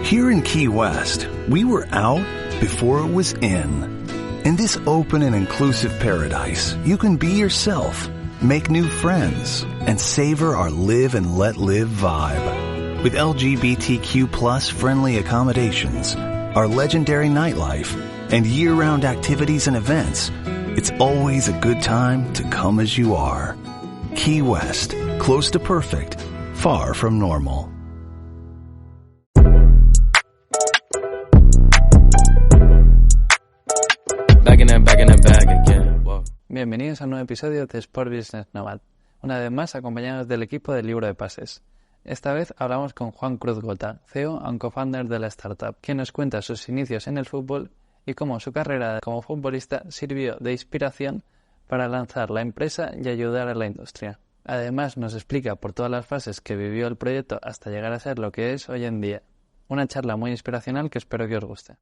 Here in Key West, we were out before it was in. In this open and inclusive paradise, you can be yourself, make new friends, and savor our live and let live vibe. With LGBTQ plus friendly accommodations, our legendary nightlife, and year-round activities and events, it's always a good time to come as you are. Key West, close to perfect, far from normal. Back again. Wow. Bienvenidos a un nuevo episodio de Sport Business Nomad, una vez más acompañados del equipo del libro de pases. Esta vez hablamos con Juan Cruz Gota, CEO and co-founder de la startup, quien nos cuenta sus inicios en el fútbol y cómo su carrera como futbolista sirvió de inspiración para lanzar la empresa y ayudar a la industria. Además nos explica por todas las fases que vivió el proyecto hasta llegar a ser lo que es hoy en día. Una charla muy inspiracional que espero que os guste.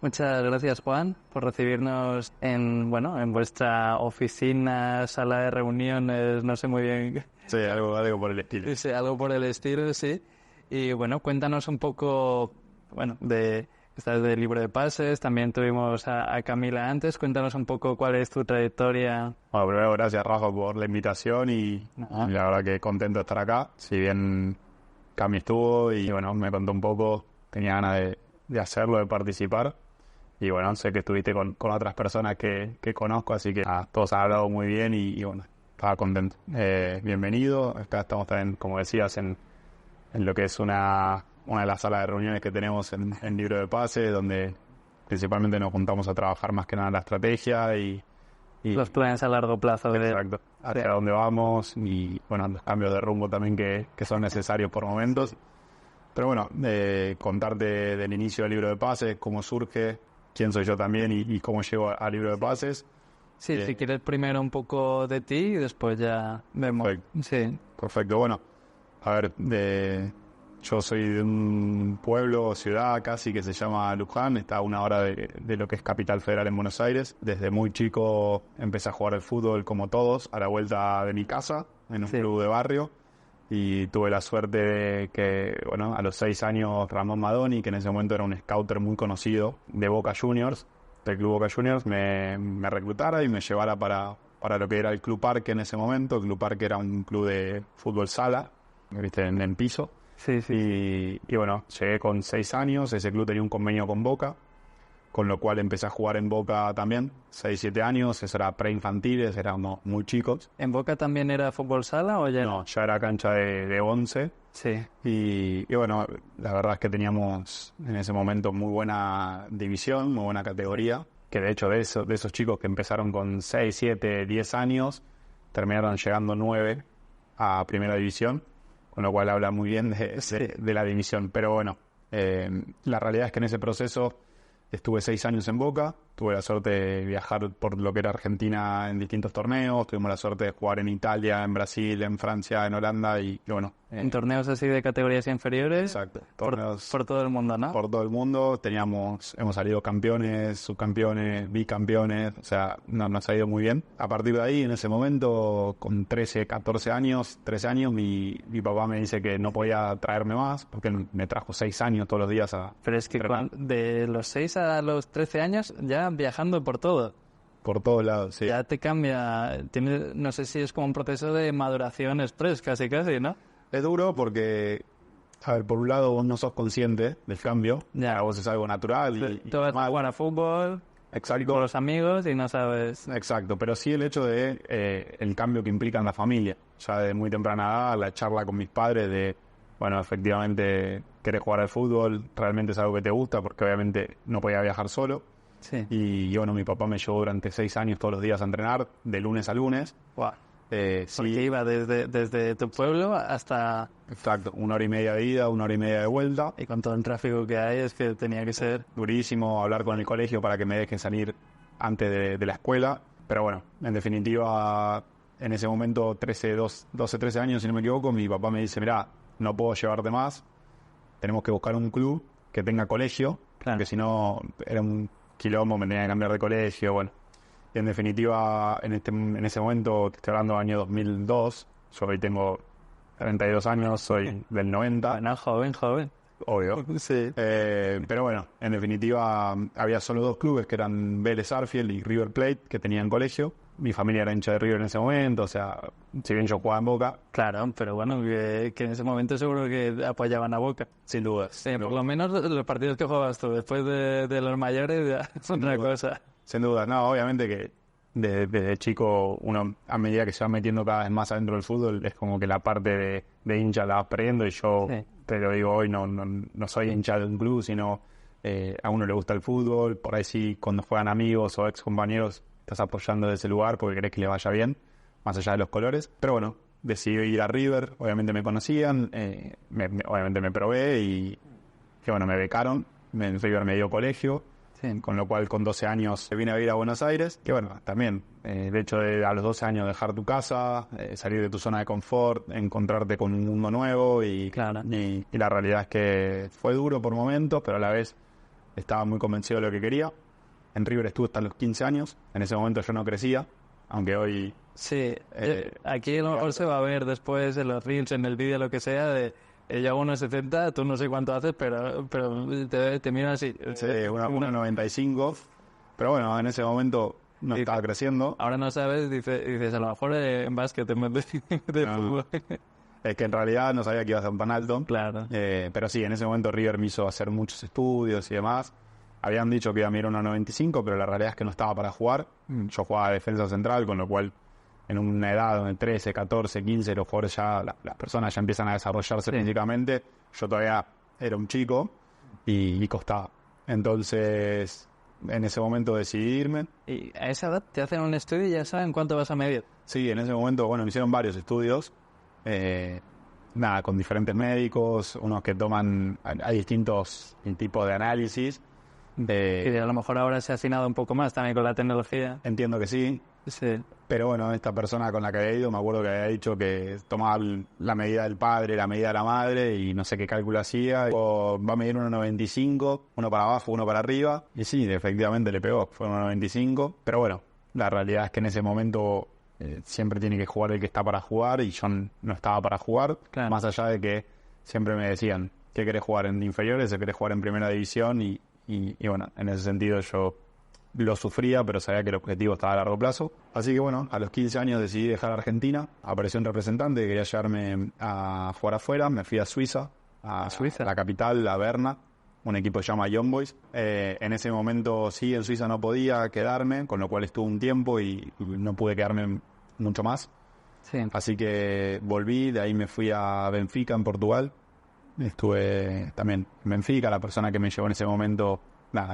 Muchas gracias, Juan, por recibirnos en vuestra oficina, sala de reuniones, no sé muy bien. Sí, algo por el estilo. Sí, algo por el estilo, sí. Y bueno, cuéntanos un poco, estás del libro de pases, también tuvimos a Camila antes, cuéntanos un poco cuál es tu trayectoria. Bueno, primero gracias, Rafa, por la invitación y la verdad que contento de estar acá. Si bien Cami estuvo y me contó un poco, tenía ganas de hacerlo, de participar. Y bueno, sé que estuviste con otras personas que conozco, así que todos han hablado muy bien y estaba contento. Bienvenido, acá estamos también, como decías, en lo que es una de las salas de reuniones que tenemos en Libro de Pases, donde principalmente nos juntamos a trabajar más que nada en la estrategia y los planes a largo plazo. Exacto, hacia dónde vamos y los cambios de rumbo también que son necesarios por momentos. Pero contarte del inicio del Libro de Pases, cómo surge, quién soy yo también y cómo llego al Libro de Pases. Sí, si quieres primero un poco de ti y después ya vemos. Perfecto. Sí. Perfecto, yo soy de un pueblo o ciudad casi que se llama Luján, está a una hora de lo que es Capital Federal en Buenos Aires. Desde muy chico empecé a jugar al fútbol como todos, a la vuelta de mi casa, en un club de barrio. Y tuve la suerte de que, a los 6 años Ramón Madoni, que en ese momento era un scouter muy conocido de Boca Juniors, del club Boca Juniors, me reclutara y me llevara para lo que era el Club Parque en ese momento. El Club Parque era un club de fútbol sala, ¿viste? En piso. Sí. Y llegué con 6 años, ese club tenía un convenio con Boca, con lo cual empecé a jugar en Boca también, 6, 7 años, eso era preinfantiles, éramos muy chicos. ¿En Boca también era fútbol sala o ya no? No, ya era cancha de 11. Sí. Y la verdad es que teníamos en ese momento muy buena división, muy buena categoría, que de hecho de esos chicos que empezaron con 6, 7, 10 años, terminaron llegando 9 a primera división, con lo cual habla muy bien de la división. Pero la realidad es que en ese proceso estuve 6 años en Boca, tuve la suerte de viajar por lo que era Argentina en distintos torneos, tuvimos la suerte de jugar en Italia, en Brasil, en Francia, en Holanda en torneos así de categorías inferiores. Exacto. Torneos por todo el mundo, ¿no? Por todo el mundo, hemos salido campeones, subcampeones, bicampeones, nos ha ido muy bien. A partir de ahí, en ese momento, con 13 años, mi papá me dice que no podía traerme más, porque me trajo 6 años todos los días Pero es que de los 6 a los 13 años ya viajando por todo. Por todos lados, sí. Ya te cambia, no sé si es como un proceso de maduración express, casi, ¿no? Es duro porque, por un lado vos no sos consciente del cambio, para vos es algo natural. Tú vas a jugar a fútbol, exacto, con los amigos y no sabes. Exacto, pero sí el hecho de el cambio que implica en la familia. Ya de muy temprana edad, la charla con mis padres de, efectivamente querés jugar al fútbol, realmente es algo que te gusta, porque obviamente no podía viajar solo. Sí. Y mi papá me llevó durante 6 años todos los días a entrenar, de lunes a lunes. Wow. Sí. Porque iba desde tu pueblo hasta... Exacto, 1 hora y media de ida, 1 hora y media de vuelta. Y con todo el tráfico que hay, es que tenía que ser... durísimo hablar con el colegio para que me dejen salir antes de la escuela. Pero en definitiva, en ese momento, 12, 13 años, si no me equivoco, mi papá me dice, mirá, no puedo llevarte más, tenemos que buscar un club que tenga colegio, claro, porque si no, era un quilombo, me tenía que cambiar de colegio, Y en definitiva, en ese momento, te estoy hablando del año 2002, yo hoy tengo 32 años, soy del 90. Bueno, joven. Obvio. Sí. Pero bueno, en definitiva había solo 2 clubes que eran Vélez Sarsfield y River Plate que tenían colegio. Mi familia era hincha de River en ese momento, o sea, si bien yo jugaba en Boca. Claro, pero bueno, que en ese momento seguro que apoyaban a Boca. Sin duda. Sí, por lo menos los partidos que jugabas tú después de los mayores ya es otra cosa. Sin duda, no, obviamente que desde chico uno, a medida que se va metiendo cada vez más adentro del fútbol, es como que la parte de hincha la vas perdiendo y yo, te lo digo hoy, no soy hincha de un club, sino a uno le gusta el fútbol, por ahí sí, cuando juegan amigos o ex compañeros, estás apoyando de ese lugar porque querés que le vaya bien, más allá de los colores. Pero bueno, decidí ir a River, obviamente me conocían, obviamente me probé y bueno, me becaron, River me dio colegio. Sí. Con lo cual con 12 años vine a vivir a Buenos Aires, que bueno, también el hecho de a los 12 años dejar tu casa, salir de tu zona de confort, encontrarte con un mundo nuevo y la realidad es que fue duro por momentos, pero a la vez estaba muy convencido de lo que quería. En River estuve hasta los 15 años, en ese momento yo no crecía, aunque hoy... Sí, aquí a lo mejor se va a ver después en los reels, en el vídeo, lo que sea, de... Ella 1,70, tú no sé cuánto haces, pero te miran así. Sí, 1,95. Pero bueno, en ese momento no estaba creciendo. Ahora no sabes, dices a lo mejor en básquet, en vez de fútbol. Es que en realidad no sabía que iba a ser tan alto. Claro. Pero sí, en ese momento River me hizo hacer muchos estudios y demás. Habían dicho que iba a medir 1,95, pero la realidad es que no estaba para jugar. Yo jugaba defensa central, con lo cual... en una edad donde 13, 14, 15 los jugadores ya, las personas ya empiezan a desarrollarse físicamente, yo todavía era un chico y costaba. Entonces, en ese momento decidí irme. ¿Y a esa edad te hacen un estudio y ya saben cuánto vas a medir? Sí, en ese momento, bueno, me hicieron varios estudios, con diferentes médicos, unos que toman, hay distintos tipos de análisis. Y a lo mejor ahora se ha afinado un poco más también con la tecnología. Entiendo que sí. Sí. Pero bueno, esta persona con la que había ido, me acuerdo que había dicho que tomaba la medida del padre, la medida de la madre y no sé qué cálculo hacía. Va a medir 1,95, uno para abajo, uno para arriba. Y sí, efectivamente le pegó, fue 1,95. Pero bueno, la realidad es que en ese momento siempre tiene que jugar el que está para jugar y yo no estaba para jugar. Claro. Más allá de que siempre me decían, ¿qué querés jugar en inferiores o querés jugar en primera división? Y bueno, en ese sentido yo lo sufría, pero sabía que el objetivo estaba a largo plazo. Así que bueno, a los 15 años decidí dejar Argentina. Apareció un representante que quería llevarme a jugar afuera. Me fui a Suiza, a la capital, a Berna, un equipo que se llama Young Boys. En ese momento sí, en Suiza no podía quedarme, con lo cual estuve un tiempo y no pude quedarme mucho más. Sí. Así que volví, de ahí me fui a Benfica, en Portugal. Estuve también en Benfica, la persona que me llevó en ese momento...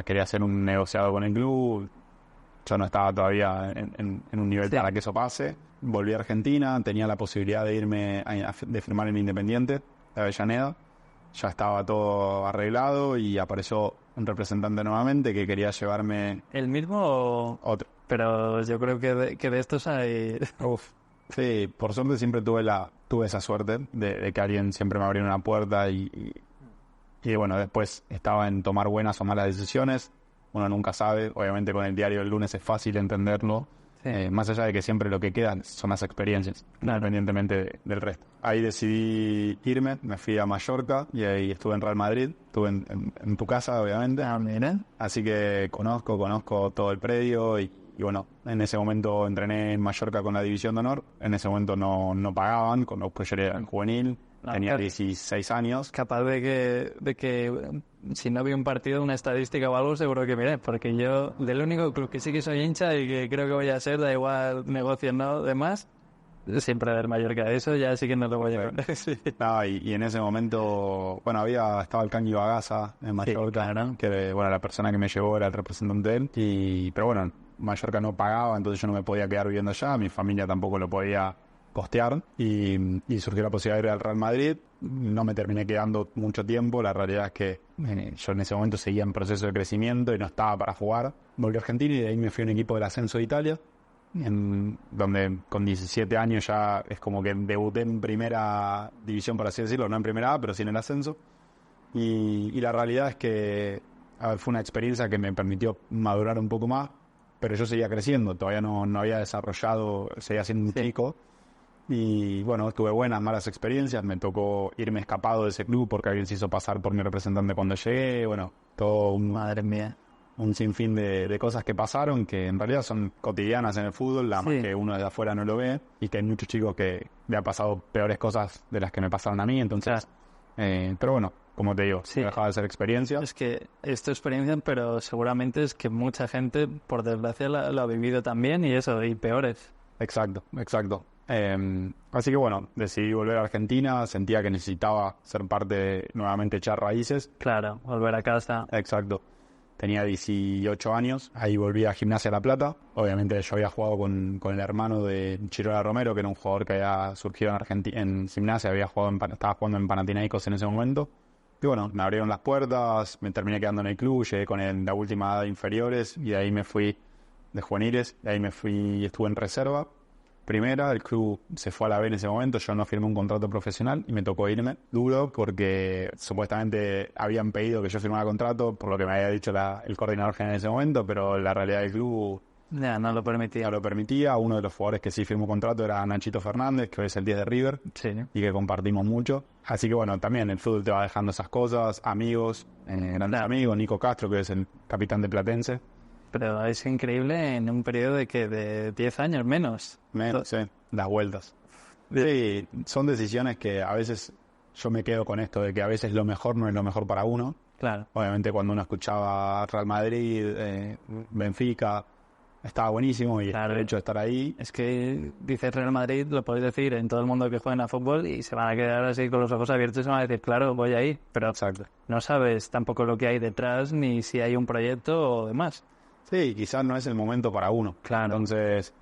quería hacer un negociado con el club. Yo no estaba todavía en un nivel para que eso pase. Volví a Argentina, tenía la posibilidad de irme de firmar en Independiente de Avellaneda. Ya estaba todo arreglado y apareció un representante nuevamente que quería llevarme. ¿El mismo o otro? Pero yo creo que de estos hay... Sí, por suerte siempre tuve esa suerte de que alguien siempre me abrió una puerta y bueno, después estaba en tomar buenas o malas decisiones. Uno nunca sabe. Obviamente con el diario del lunes es fácil entenderlo. Sí. Más allá de que siempre lo que quedan son las experiencias, independientemente del resto. Ahí decidí irme, me fui a Mallorca y ahí estuve en Real Madrid. Estuve en tu casa, obviamente. Mira. Así que conozco todo el predio y bueno, en ese momento entrené en Mallorca con la División de Honor. En ese momento no pagaban, conozco yo era juvenil. Tenía 16 años. Capaz de que si no había un partido, una estadística o algo, seguro que miré. Porque yo, del único club que sí que soy hincha y que creo que voy a ser, da igual negocios, no, demás, siempre del Mallorca. Eso ya sí que no lo voy a ver. Sí. No, y en ese momento, bueno, estaba el Cangui Bagasa en Mallorca, sí, claro. Que bueno, la persona que me llevó era el representante de él. Pero bueno, Mallorca no pagaba, entonces yo no me podía quedar viviendo allá. Mi familia tampoco lo podía costear y surgió la posibilidad de ir al Real Madrid. No me terminé quedando mucho tiempo. La realidad es que yo en ese momento seguía en proceso de crecimiento y no estaba para jugar. Volví a Argentina y de ahí me fui a un equipo del ascenso de Italia, donde con 17 años ya es como que debuté en primera división, por así decirlo, no en primera A, pero sí en el ascenso. Y la realidad es que fue una experiencia que me permitió madurar un poco más, pero yo seguía creciendo, todavía no había desarrollado, seguía siendo un chico. Y bueno, tuve buenas, malas experiencias. Me tocó irme escapado de ese club porque alguien se hizo pasar por mi representante cuando llegué. Bueno, todo Madre mía. un sinfín de cosas que pasaron que en realidad son cotidianas en el fútbol, nada más que uno desde afuera no lo ve, y que hay muchos chicos que le ha pasado peores cosas de las que me pasaron a mí, entonces... pero bueno, como te digo, no dejaba de ser experiencia. Es que es tu experiencia, pero seguramente es que mucha gente, por desgracia, lo ha vivido también, y eso, y peores. Exacto. Así que bueno, decidí volver a Argentina, sentía que necesitaba ser parte de nuevamente echar raíces. Claro, volver a casa. Exacto. Tenía 18 años, ahí volví a Gimnasia La Plata. Obviamente yo había jugado con el hermano de Chirola Romero, que era un jugador que había surgido en Gimnasia, estaba jugando en Panathinaikos en ese momento. Y bueno, me abrieron las puertas, me terminé quedando en el club, llegué con la última edad de inferiores y de ahí me fui de juveniles, de ahí me fui y estuve en reserva. Primera, el club se fue a la B en ese momento, yo no firmé un contrato profesional y me tocó irme duro porque supuestamente habían pedido que yo firmara contrato, por lo que me había dicho el coordinador general en ese momento, pero la realidad del club no lo permitía. No lo permitía. Uno de los jugadores que sí firmó contrato era Nachito Fernández, que hoy es el 10 de River, y que compartimos mucho. Así que bueno, también el fútbol te va dejando esas cosas, amigos, grandes amigos, Nico Castro, que es el capitán de Platense. Pero es increíble en un periodo de 10 años menos. Sí, las vueltas. Sí, son decisiones que a veces yo me quedo con esto de que a veces lo mejor no es lo mejor para uno. Claro. Obviamente cuando uno escuchaba Real Madrid, Benfica, estaba buenísimo y el hecho de estar ahí. Es que dices Real Madrid, lo podéis decir en todo el mundo que juega a fútbol y se van a quedar así con los ojos abiertos y se van a decir, claro, voy ahí. Pero exacto, no sabes tampoco lo que hay detrás ni si hay un proyecto o demás. Sí, quizás no es el momento para uno. Claro. Entonces,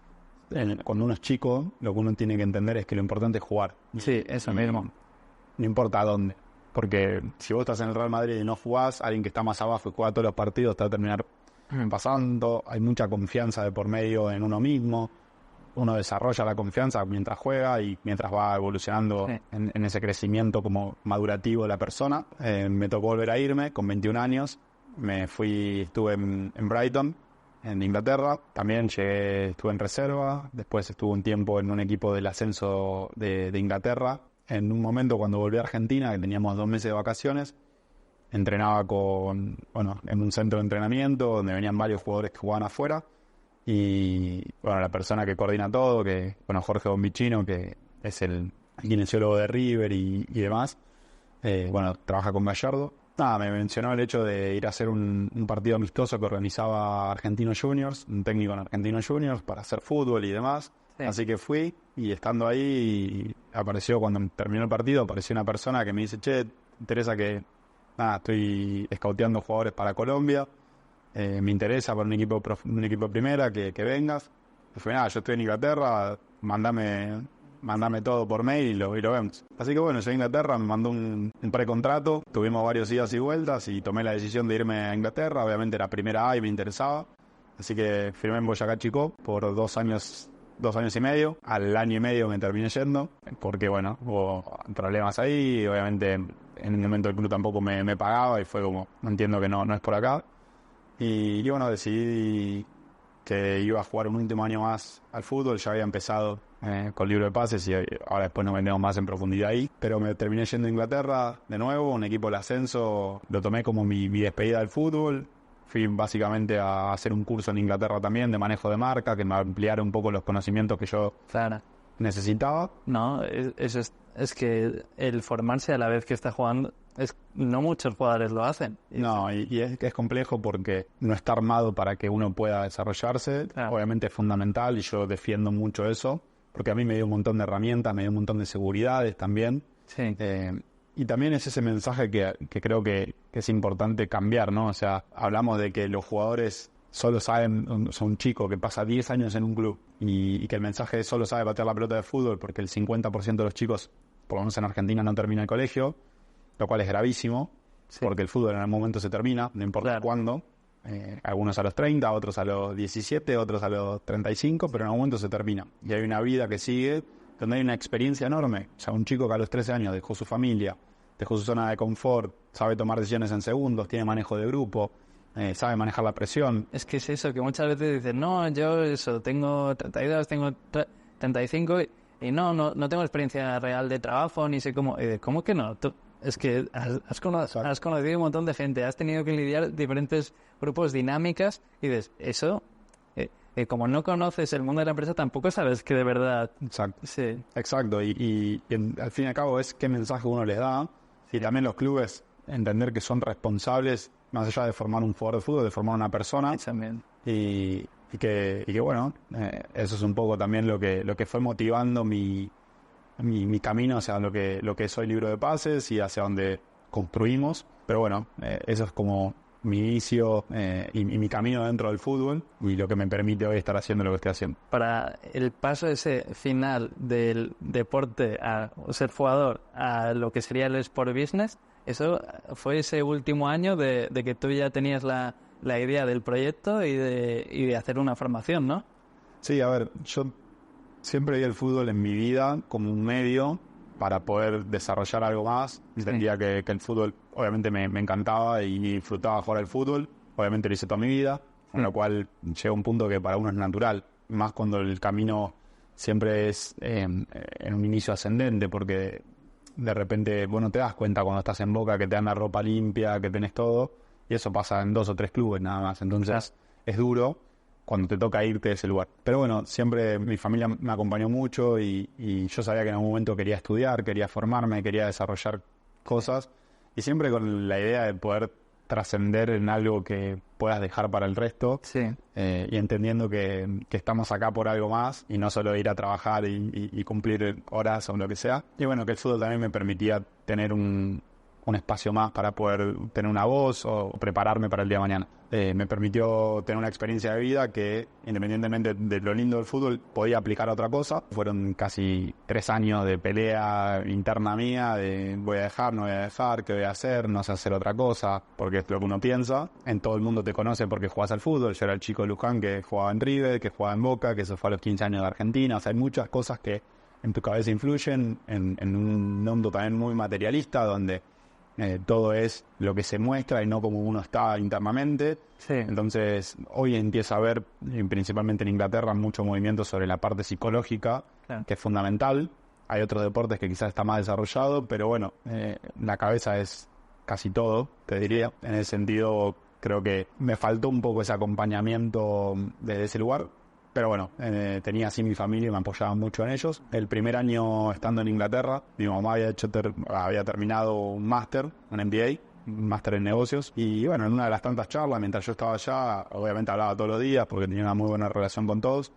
cuando uno es chico, lo que uno tiene que entender es que lo importante es jugar. Sí, eso mismo. No importa dónde. Porque si vos estás en el Real Madrid y no jugás, alguien que está más abajo y juega todos los partidos te va a terminar pasando. Hay mucha confianza de por medio en uno mismo. Uno desarrolla la confianza mientras juega y mientras va evolucionando en ese crecimiento como madurativo de la persona. Me tocó volver a irme con 21 años. Estuve en Brighton, en Inglaterra. También estuve en reserva. Después estuve un tiempo en un equipo del ascenso de Inglaterra. En un momento cuando volví a Argentina, que teníamos 2 meses de vacaciones, entrenaba en un centro de entrenamiento donde venían varios jugadores que jugaban afuera. Y bueno, la persona que coordina todo, Jorge Bombicino, que es el kinesiólogo de River y demás, trabaja con Gallardo. Me mencionó el hecho de ir a hacer un partido amistoso que organizaba Argentinos Juniors, un técnico en Argentinos Juniors, para hacer fútbol y demás. Sí. Así que fui, y estando ahí, cuando terminó el partido, apareció una persona que me dice, che, ¿te interesa que... estoy scouteando jugadores para Colombia, me interesa para un equipo primera que vengas. Y fue, yo estoy en Inglaterra, mándame todo por mail y lo vemos. Así que bueno, llegué a Inglaterra, me mandó un precontrato, tuvimos varios idas y vueltas y tomé la decisión de irme a Inglaterra. Obviamente era primera A y me interesaba, así que firmé en Boyacá Chicó por 2 años y medio. Al año y medio me terminé yendo porque hubo problemas ahí y obviamente en el momento el club tampoco me pagaba y fue como, no entiendo que no es por acá. Y decidí que iba a jugar un último año más al fútbol. Ya había empezado con libro de pases y ahora después nos metemos más en profundidad ahí, pero me terminé yendo a Inglaterra de nuevo, un equipo del ascenso. Lo tomé como mi despedida del fútbol. Fui básicamente a hacer un curso en Inglaterra también de manejo de marca, que me ampliara un poco los conocimientos que yo necesitaba. No, es que el formarse a la vez que está jugando, no muchos jugadores lo hacen. No, y es complejo porque no está armado para que uno pueda desarrollarse. Claro. Obviamente es fundamental y yo defiendo mucho eso, porque a mí me dio un montón de herramientas, me dio un montón de seguridades también. Sí. Y también es ese mensaje que creo que es importante cambiar, ¿no? O sea, hablamos de que los jugadores solo saben, son un chico que pasa 10 años en un club y que el mensaje es solo sabe patear la pelota de fútbol porque el 50% de los chicos, por lo menos en Argentina, no termina el colegio, lo cual es gravísimo, porque el fútbol en algún momento se termina, no importa cuándo. Algunos a los 30, otros a los 17, otros a los 35, pero en algún momento se termina. Y hay una vida que sigue donde hay una experiencia enorme. O sea, un chico que a los 13 años dejó su familia, dejó su zona de confort, sabe tomar decisiones en segundos, tiene manejo de grupo, sabe manejar la presión. Es que es eso, que muchas veces dicen, no, yo tengo 32, tengo 35, y no tengo experiencia real de trabajo, ni sé cómo. ¿Cómo que no? Es que has conocido un montón de gente, has tenido que lidiar diferentes grupos, dinámicas, y dices, eso, como no conoces el mundo de la empresa, tampoco sabes que de verdad... Exacto. Sí. Exacto, y al fin y al cabo es qué mensaje uno les da, y también los clubes entender que son responsables, más allá de formar un jugador de fútbol, de formar una persona, También. y que bueno, eso es un poco también lo que fue motivando mi camino hacia lo que soy Libro de Pases y hacia donde construimos. Pero bueno, eso es como mi inicio y mi camino dentro del fútbol y lo que me permite hoy estar haciendo lo que estoy haciendo. Para el paso ese final del deporte a ser jugador a lo que sería el sport business, eso fue ese último año de que tú ya tenías la idea del proyecto y de hacer una formación, ¿no? Sí, a ver, yo siempre vi el fútbol en mi vida como un medio para poder desarrollar algo más. Entendía que el fútbol obviamente me encantaba y disfrutaba jugar al fútbol. Obviamente lo hice toda mi vida, con lo cual llega un punto que para uno es natural, más cuando el camino siempre es en un inicio ascendente, porque de repente vos no te das cuenta cuando estás en Boca que te dan la ropa limpia, que tenés todo, y eso pasa en 2 o 3 clubes nada más. Entonces es duro cuando te toca irte de ese lugar. Pero bueno, siempre mi familia me acompañó mucho y yo sabía que en algún momento quería estudiar, quería formarme, quería desarrollar cosas, y siempre con la idea de poder trascender en algo que puedas dejar para el resto, y entendiendo que estamos acá por algo más y no solo ir a trabajar y cumplir horas o lo que sea. Y bueno, que el fútbol también me permitía tener un espacio más para poder tener una voz o prepararme para el día de mañana. Me permitió tener una experiencia de vida que, independientemente de lo lindo del fútbol, podía aplicar a otra cosa. Fueron casi 3 años de pelea interna mía, de voy a dejar, no voy a dejar, qué voy a hacer, no sé hacer otra cosa, porque es lo que uno piensa. En todo el mundo te conoce porque jugás al fútbol. Yo era el chico de Luján que jugaba en River, que jugaba en Boca, que eso fue a los 15 años de Argentina. O sea, hay muchas cosas que en tu cabeza influyen, en un mundo también muy materialista, donde todo es lo que se muestra y no como uno está internamente. Entonces hoy empiezo a ver, principalmente en Inglaterra, mucho movimiento sobre la parte psicológica, que es fundamental. Hay otros deportes que quizás está más desarrollado, pero bueno, la cabeza es casi todo, te diría. En ese sentido, creo que me faltó un poco ese acompañamiento desde ese lugar. Pero bueno, tenía así mi familia y me apoyaban mucho en ellos. El primer año estando en Inglaterra, mi mamá había terminado un máster, un MBA, un máster en negocios. Y bueno, en una de las tantas charlas, mientras yo estaba allá, obviamente hablaba todos los días porque tenía una muy buena relación con todos.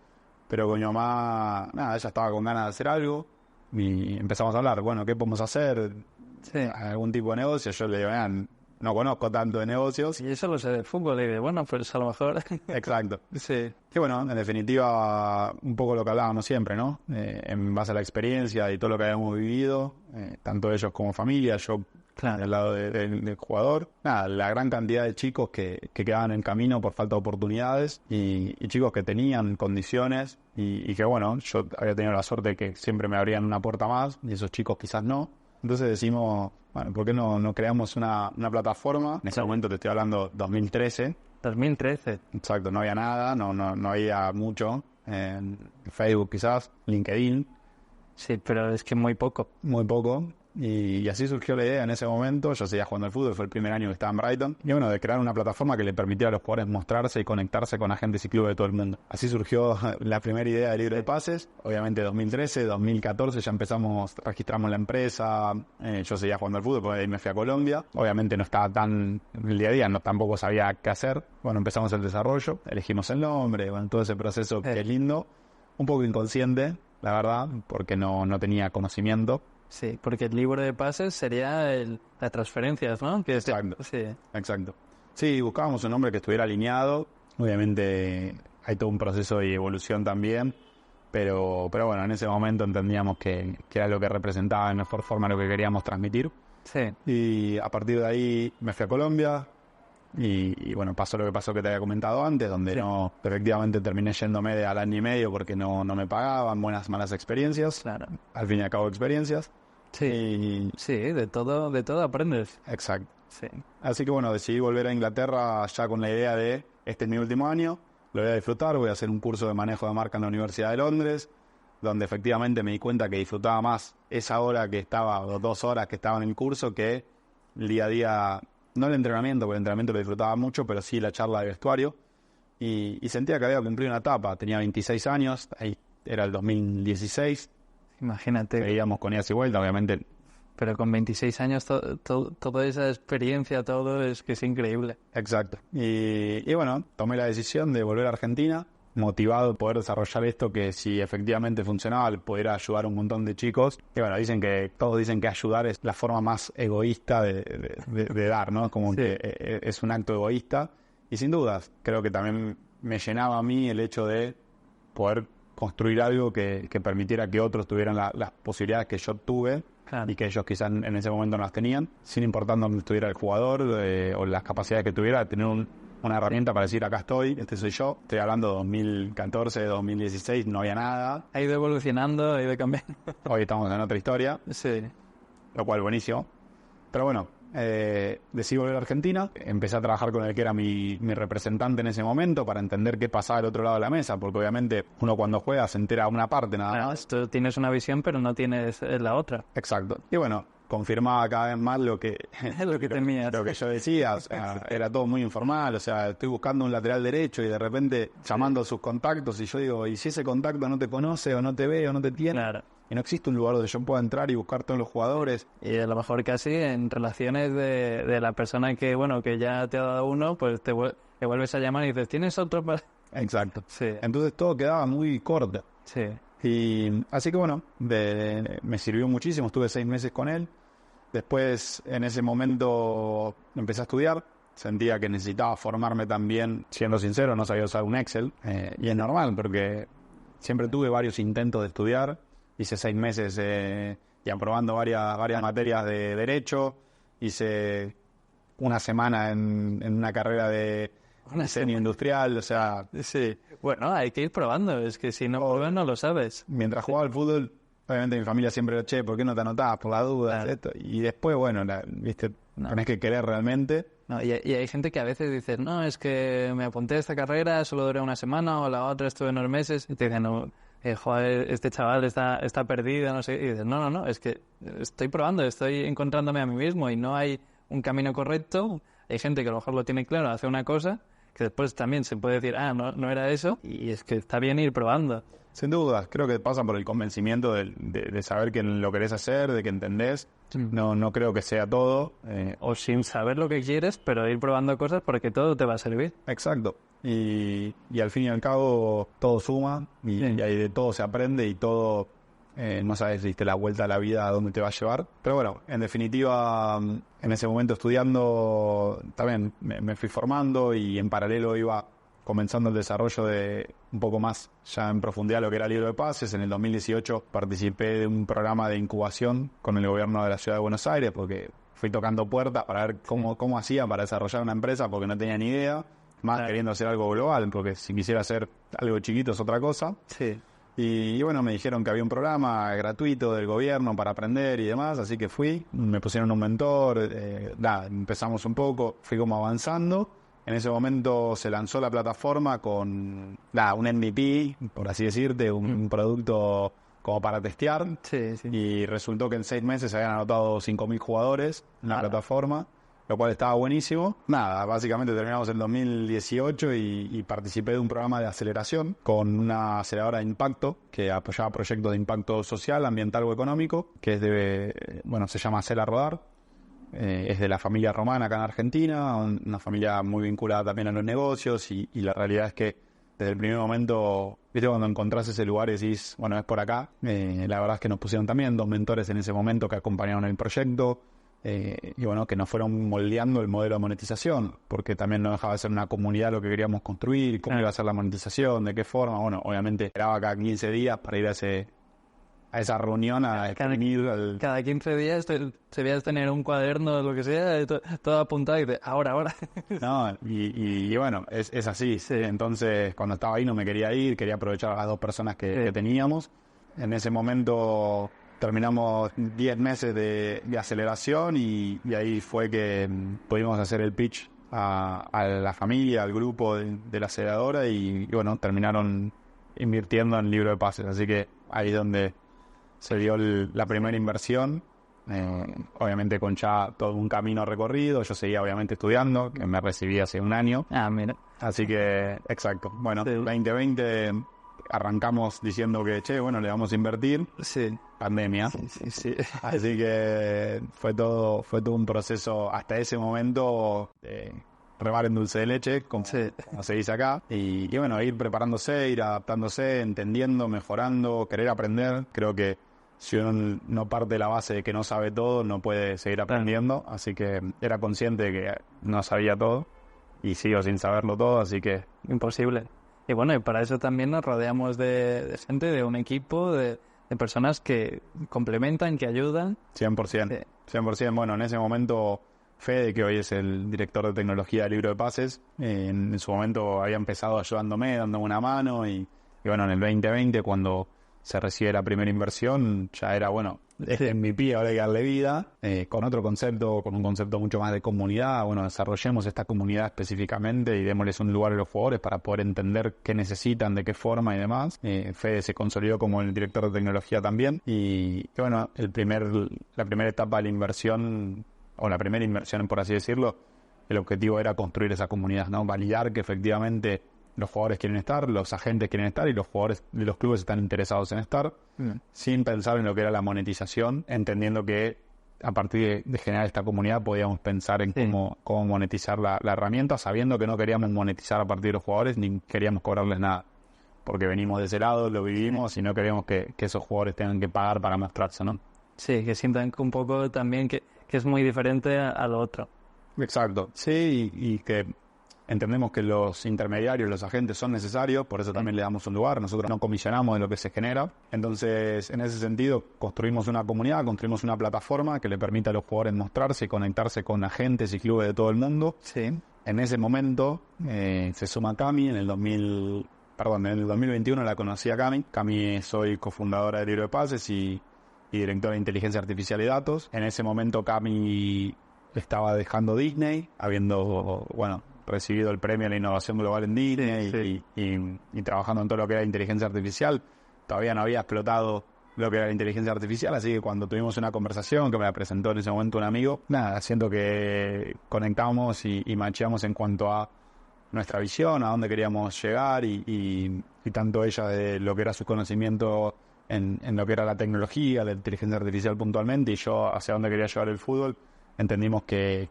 Pero con mi mamá, nada, ella estaba con ganas de hacer algo. Y empezamos a hablar, bueno, ¿qué podemos hacer? ¿Algún tipo de negocio? Yo le digo, no conozco tanto de negocios. Y eso lo sé de fútbol, y bueno, pues a lo mejor... Exacto. Y bueno, en definitiva, un poco lo que hablábamos siempre, ¿no? En base a la experiencia y todo lo que habíamos vivido, tanto ellos como familia, yo del lado del jugador. Nada, la gran cantidad de chicos que quedaban en camino por falta de oportunidades y chicos que tenían condiciones y que bueno, yo había tenido la suerte de que siempre me abrían una puerta más y esos chicos quizás no. Entonces decimos, bueno, ¿por qué no creamos una plataforma? En ese momento te estoy hablando 2013. 2013. Exacto, no había nada, no había mucho. En Facebook quizás, LinkedIn. Sí, pero es que muy poco. Muy poco. Y así surgió la idea en ese momento. Yo seguía jugando al fútbol, fue el primer año que estaba en Brighton. Y bueno, de crear una plataforma que le permitiera a los jugadores mostrarse y conectarse con agentes y clubes de todo el mundo. Así surgió la primera idea de Libre de Pases. Obviamente 2013, 2014 ya registramos la empresa. Yo seguía jugando al fútbol, porque ahí me fui a Colombia. Obviamente no estaba tan en el día a día, tampoco sabía qué hacer. Bueno, empezamos el desarrollo, elegimos el nombre, bueno, todo ese proceso que es lindo. Un poco inconsciente, la verdad, porque no tenía conocimiento. Sí, porque el libro de pases sería las transferencias, ¿no? Exacto. Sí, buscábamos un nombre que estuviera alineado. Obviamente hay todo un proceso de evolución también, pero bueno, en ese momento entendíamos que era lo que representaba de mejor forma lo que queríamos transmitir. Y a partir de ahí me fui a Colombia y bueno, pasó lo que pasó que te había comentado antes, donde efectivamente terminé yéndome al año y medio porque no me pagaban, buenas, malas experiencias. Al fin y al cabo experiencias. Sí, de todo aprendes. Exacto. Así que bueno, decidí volver a Inglaterra ya con la idea de, este es mi último año, lo voy a disfrutar, voy a hacer un curso de manejo de marca en la Universidad de Londres, donde efectivamente me di cuenta que disfrutaba más esa hora que estaba, o 2 horas que estaba en el curso, que el día a día, no el entrenamiento, porque el entrenamiento lo disfrutaba mucho, pero sí la charla de vestuario. Y sentía que había cumplido una etapa. Tenía 26 años, ahí era el 2016. Imagínate. Veíamos con idas y vueltas, obviamente. Pero con 26 años toda esa experiencia, todo es que es increíble. Exacto. Y bueno, tomé la decisión de volver a Argentina, motivado de poder desarrollar esto, que si efectivamente funcionaba, pudiera ayudar a un montón de chicos. Y bueno, todos dicen que ayudar es la forma más egoísta de dar, ¿no? Como sí. que es un acto egoísta. Y sin dudas, creo que también me llenaba a mí el hecho de poder construir algo que permitiera que otros tuvieran las posibilidades que yo tuve, claro, y que ellos quizás en ese momento no las tenían, sin importar dónde estuviera el jugador o las capacidades que tuviera, tener una herramienta para decir, acá estoy, este soy yo. Estoy hablando de 2014, 2016, no había nada. Ha ido evolucionando, ha ido cambiando. Hoy estamos en otra historia, sí, lo cual buenísimo. Pero bueno, decidí volver a Argentina, empecé a trabajar con el que era mi representante en ese momento para entender qué pasaba del otro lado de la mesa, porque obviamente uno cuando juega se entera una parte nada más. Tú tienes una visión pero no tienes la otra. Exacto. Y bueno, confirmaba cada vez más lo que temías. Lo que yo decía, o sea, era todo muy informal, o sea, estoy buscando un lateral derecho y de repente llamando a sus contactos y yo digo, ¿y si ese contacto no te conoce o no te ve o no te tiene? Claro. Y no existe un lugar donde yo pueda entrar y buscar todos los jugadores. Y a lo mejor casi en relaciones de la persona que ya te ha dado uno, pues te vuelves a llamar y dices, ¿tienes otro para...? Exacto. Sí. Entonces todo quedaba muy corto. Sí. Y así que bueno, me sirvió muchísimo, estuve 6 meses con él. Después, en ese momento, empecé a estudiar. Sentía que necesitaba formarme también. Siendo sincero, no sabía usar un Excel. Y es normal, porque siempre tuve varios intentos de estudiar. Hice 6 meses y aprobando varias materias de Derecho. Hice una semana en una carrera de diseño industrial, o sea... Sí. Bueno, hay que ir probando. Es que si no pruebas no lo sabes. Mientras jugaba al fútbol... Obviamente mi familia siempre era, che, ¿por qué no te anotabas? Por la duda, claro. Esto. Y después, bueno, viste, tenés que querer realmente. No, y hay gente que a veces dice, no, es que me apunté a esta carrera, solo duré una semana, o la otra estuve 9 meses, y te dicen, no, joder, este chaval está perdido, no sé, y dices, no, es que estoy probando, estoy encontrándome a mí mismo, y no hay un camino correcto. Hay gente que a lo mejor lo tiene claro, hace una cosa, que después también se puede decir, no era eso, y es que está bien ir probando. Sin duda, creo que pasa por el convencimiento de saber que lo querés hacer, de que entendés. No creo que sea todo. O sin saber lo que quieres, pero ir probando cosas porque todo te va a servir. Exacto. Y al fin y al cabo todo suma y ahí de todo se aprende y todo, no sabes si diste la vuelta a la vida a dónde te va a llevar. Pero bueno, en definitiva, en ese momento estudiando también me fui formando y en paralelo iba comenzando el desarrollo de un poco más ya en profundidad lo que era el libro de pases. En el 2018 participé de un programa de incubación con el gobierno de la ciudad de Buenos Aires porque fui tocando puertas para ver cómo hacía para desarrollar una empresa porque no tenía ni idea, más queriendo hacer algo global, porque si quisiera hacer algo chiquito es otra cosa. Sí. Y bueno, me dijeron que había un programa gratuito del gobierno para aprender y demás, así que fui, me pusieron un mentor, empezamos un poco, fui como avanzando. En ese momento se lanzó la plataforma con un MVP, por así decirte, un producto como para testear. Sí. Y resultó que en 6 meses se habían anotado 5.000 jugadores en la plataforma, lo cual estaba buenísimo. Básicamente terminamos en 2018 y participé de un programa de aceleración con una aceleradora de impacto que apoyaba proyectos de impacto social, ambiental o económico, que se llama Hacer a Rodar. Es de la familia Romana acá en Argentina, una familia muy vinculada también a los negocios y la realidad es que desde el primer momento, viste, cuando encontrás ese lugar y decís, bueno, es por acá, la verdad es que nos pusieron también 2 mentores en ese momento que acompañaron el proyecto y bueno, que nos fueron moldeando el modelo de monetización, porque también no dejaba de ser una comunidad lo que queríamos construir, cómo iba a ser la monetización, de qué forma. Bueno, obviamente esperaba cada 15 días para ir a esa reunión a exprimir cada 15 días debías tener un cuaderno o lo que sea, todo apuntado y dices, ahora. No, y bueno, es así. Sí. Entonces, cuando estaba ahí no me quería ir, quería aprovechar a las 2 personas que teníamos. En ese momento terminamos 10 meses de aceleración y ahí fue que pudimos hacer el pitch a la familia, al grupo de la aceleradora y bueno, terminaron invirtiendo en libro de pases. Así que ahí es donde se dio la primera inversión. Obviamente con ya todo un camino recorrido. Yo seguía obviamente estudiando, que me recibí hace un año. Mira. Así que, exacto. Bueno, Sí. 2020 arrancamos diciendo que, bueno, le vamos a invertir. Sí. Pandemia. Sí. Así que fue todo un proceso hasta ese momento rebar en dulce de leche, como se dice acá. Y bueno, ir preparándose, ir adaptándose, entendiendo, mejorando, querer aprender. Creo que si uno no parte de la base de que no sabe todo, no puede seguir aprendiendo. Así que era consciente de que no sabía todo y sigo sin saberlo todo, así que... Imposible. Y bueno, y para eso también nos rodeamos de gente, de un equipo, de personas que complementan, que ayudan. 100%. 100%. Bueno, en ese momento, Fede, que hoy es el director de tecnología del libro de pases, en su momento había empezado ayudándome, dándome una mano y bueno, en el 2020, cuando se recibe la primera inversión, ya era, bueno, en mi pie, ahora hay que darle vida, con otro concepto, con un concepto mucho más de comunidad. Bueno, desarrollemos esta comunidad específicamente y démosles un lugar a los jugadores para poder entender qué necesitan, de qué forma y demás. Fede se consolidó como el director de tecnología también y bueno, la primera etapa de la inversión, o la primera inversión por así decirlo, el objetivo era construir esa comunidad, ¿no? Validar que efectivamente los jugadores quieren estar, los agentes quieren estar y los jugadores de los clubes están interesados en estar, sin pensar en lo que era la monetización, entendiendo que a partir de generar esta comunidad podíamos pensar en cómo monetizar la herramienta, sabiendo que no queríamos monetizar a partir de los jugadores ni queríamos cobrarles nada, porque venimos de ese lado, lo vivimos y no queríamos que esos jugadores tengan que pagar para mostrarse, ¿no? Sí, que sientan un poco también que es muy diferente a lo otro. Exacto, sí, y que entendemos que los intermediarios, los agentes son necesarios, por eso también le damos un lugar. Nosotros no comisionamos de lo que se genera. Entonces, en ese sentido, construimos una comunidad, construimos una plataforma que le permita a los jugadores mostrarse y conectarse con agentes y clubes de todo el mundo. Sí. En ese momento se suma Cami. En el 2021 la conocí a Cami. Cami, soy cofundadora del Libro de Pases y directora de Inteligencia Artificial y Datos. En ese momento Cami estaba dejando Disney, habiendo, recibido el premio a la innovación global en Disney y trabajando en todo lo que era inteligencia artificial. Todavía no había explotado lo que era la inteligencia artificial, así que cuando tuvimos una conversación que me la presentó en ese momento un amigo, siento que conectamos y macheamos en cuanto a nuestra visión, a dónde queríamos llegar y tanto ella de lo que era su conocimiento en lo que era la tecnología, la inteligencia artificial puntualmente, y yo hacia dónde quería llevar el fútbol. Entendimos que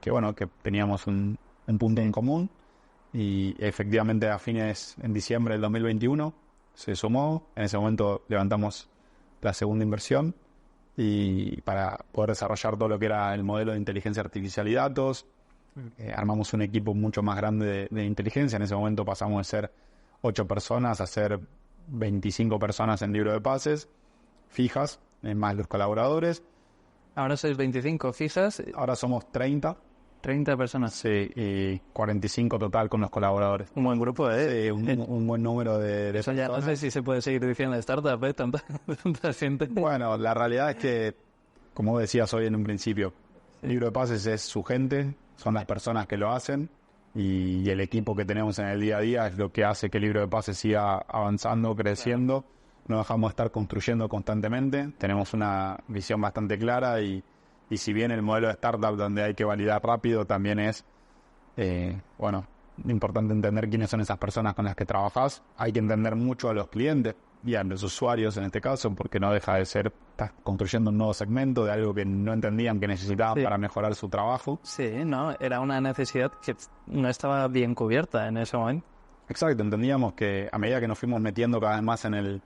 teníamos un punto en común y efectivamente en diciembre del 2021 se sumó. En ese momento levantamos la segunda inversión y para poder desarrollar todo lo que era el modelo de inteligencia artificial y datos, armamos un equipo mucho más grande de inteligencia. En ese momento pasamos de ser 8 personas a ser 25 personas en libro de pases fijas, más los colaboradores. Ahora sois 25 fijas. Ahora somos 30 personas. Sí, y 45 total con los colaboradores. Un buen grupo, ¿eh? Sí, un buen número de eso ya personas. No sé si se puede seguir diciendo de startup, ¿eh? Tanta gente. Bueno, la realidad es que, como decías hoy en un principio, el Libro de Pases es su gente, son las personas que lo hacen y el equipo que tenemos en el día a día es lo que hace que el Libro de Pases siga avanzando, creciendo. No dejamos de estar construyendo constantemente. Tenemos una visión bastante clara y si bien el modelo de startup donde hay que validar rápido también es, importante entender quiénes son esas personas con las que trabajas. Hay que entender mucho a los clientes y a los usuarios en este caso, porque no deja de ser, estás construyendo un nuevo segmento de algo que no entendían que necesitaban para mejorar su trabajo. Sí, no, era una necesidad que no estaba bien cubierta en ese momento. Exacto, entendíamos que a medida que nos fuimos metiendo cada vez más en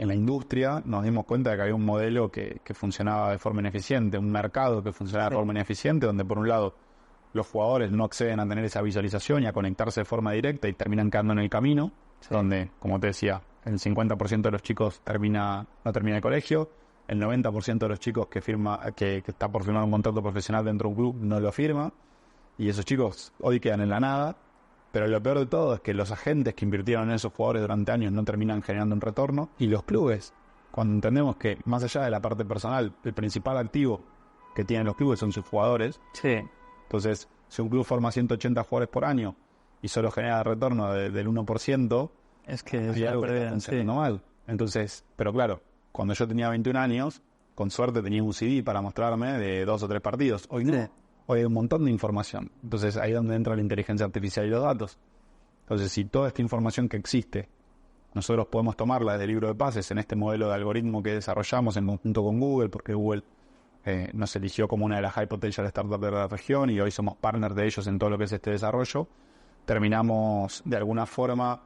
la industria, nos dimos cuenta de que había un modelo que funcionaba de forma ineficiente, un mercado que funcionaba de forma ineficiente, donde por un lado los jugadores no acceden a tener esa visualización y a conectarse de forma directa y terminan quedando en el camino, donde, como te decía, el 50% de los chicos no termina el colegio, el 90% de los chicos que está por firmar un contrato profesional dentro de un club no lo firma, y esos chicos hoy quedan en la nada. Pero lo peor de todo es que los agentes que invirtieron en esos jugadores durante años no terminan generando un retorno. Y los clubes, cuando entendemos que más allá de la parte personal, el principal activo que tienen los clubes son sus jugadores. Sí. Entonces, si un club forma 180 jugadores por año y solo genera retorno del 1%, Es que hay es una algo que está pérdida, funcionando mal. Entonces, pero claro, cuando yo tenía 21 años, con suerte tenía un CD para mostrarme de 2 o 3 partidos. Hoy no. Sí. Hoy hay un montón de información. Entonces ahí es donde entra la inteligencia artificial y los datos. Entonces, si toda esta información que existe, nosotros podemos tomarla desde el libro de pases en este modelo de algoritmo que desarrollamos en conjunto con Google, porque Google nos eligió como una de las high potential startups de la región y hoy somos partners de ellos en todo lo que es este desarrollo, terminamos de alguna forma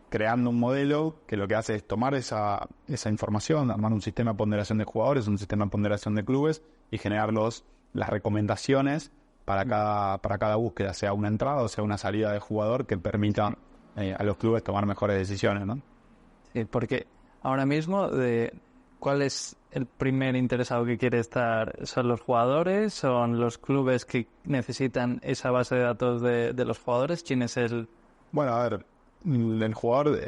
creando un modelo que lo que hace es tomar esa información, armar un sistema de ponderación de jugadores, un sistema de ponderación de clubes y generar las recomendaciones para cada búsqueda, sea una entrada o sea una salida de jugador que permita a los clubes tomar mejores decisiones, ¿no? Sí, porque ahora mismo, ¿cuál es el primer interesado que quiere estar? ¿Son los jugadores? ¿Son los clubes que necesitan esa base de datos de los jugadores? ¿Quién es el...? Bueno, a ver, el jugador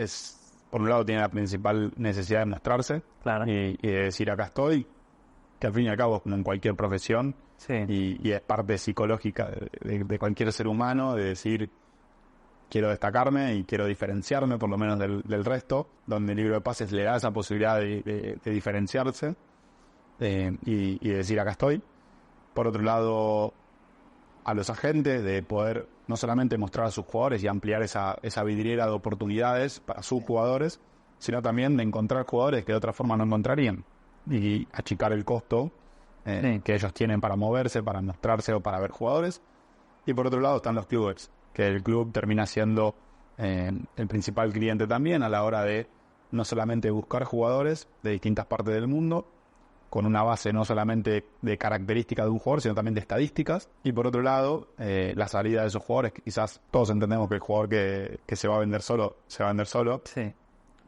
por un lado tiene la principal necesidad de mostrarse, Claro. y de decir acá estoy, que al fin y al cabo, como en cualquier profesión, Sí. y es parte psicológica de cualquier ser humano, de decir quiero destacarme y quiero diferenciarme por lo menos del resto, donde el libro de pases le da esa posibilidad de diferenciarse y decir acá estoy. Por otro lado, a los agentes de poder no solamente mostrar a sus jugadores y ampliar esa vidriera de oportunidades para sus jugadores, sino también de encontrar jugadores que de otra forma no encontrarían y achicar el costo que ellos tienen para moverse, para mostrarse o para ver jugadores. Y por otro lado están los clubes, que el club termina siendo el principal cliente también a la hora de no solamente buscar jugadores de distintas partes del mundo, con una base no solamente de características de un jugador, sino también de estadísticas. Y por otro lado, la salida de esos jugadores. Quizás todos entendemos que el jugador que se va a vender solo, se va a vender solo. Sí.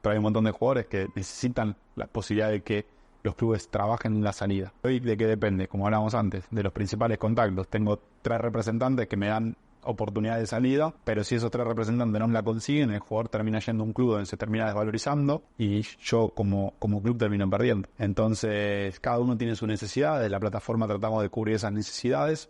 Pero hay un montón de jugadores que necesitan la posibilidad de que los clubes trabajen en la salida. Hoy, ¿de qué depende? Como hablábamos antes, de los principales contactos. Tengo 3 representantes que me dan oportunidad de salida, pero si esos 3 representantes no la consiguen, el jugador termina yendo a un club donde se termina desvalorizando y yo como club termino perdiendo. Entonces cada uno tiene sus necesidades, la plataforma tratamos de cubrir esas necesidades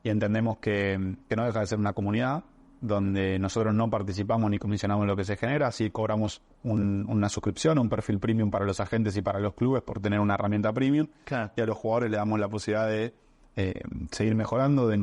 y entendemos que no deja de ser una comunidad donde nosotros no participamos ni comisionamos lo que se genera, así cobramos una suscripción, un perfil premium para los agentes y para los clubes por tener una herramienta premium. Claro. Y a los jugadores le damos la posibilidad de seguir mejorando, de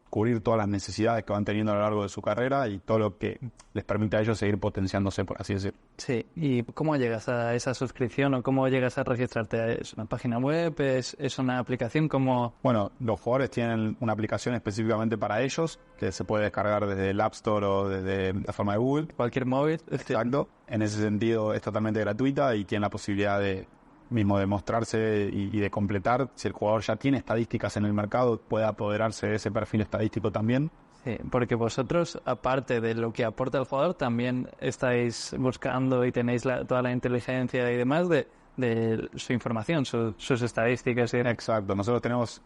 cubrir todas las necesidades que van teniendo a lo largo de su carrera y todo lo que les permite a ellos seguir potenciándose, por así decirlo. Sí, ¿y cómo llegas a esa suscripción o cómo llegas a registrarte? ¿Es una página web? ¿Es una aplicación? ¿Cómo? Bueno, los jugadores tienen una aplicación específicamente para ellos que se puede descargar desde el App Store o desde la forma de Google. ¿Cualquier móvil? Exacto. En ese sentido es totalmente gratuita y tiene la posibilidad de mostrarse y de completar. Si el jugador ya tiene estadísticas en el mercado, puede apoderarse de ese perfil estadístico también. Sí, porque vosotros, aparte de lo que aporta el jugador, también estáis buscando y tenéis toda la inteligencia y demás de su información, sus estadísticas. Exacto. Nosotros tenemos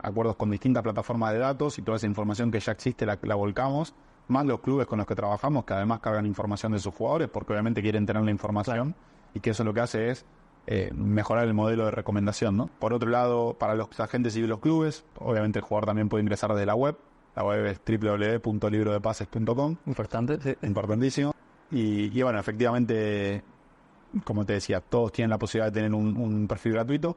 acuerdos con distintas plataformas de datos y toda esa información que ya existe la volcamos, más los clubes con los que trabajamos, que además cargan información de sus jugadores, porque obviamente quieren tener la información. Claro. Y que eso lo que hace es mejorar el modelo de recomendación, ¿no? Por otro lado, para los agentes y los clubes, obviamente el jugador también puede ingresar desde la web. La web es www.librodepases.com. Importante, sí. Importantísimo. Y bueno, efectivamente, como te decía, todos tienen la posibilidad de tener un perfil gratuito.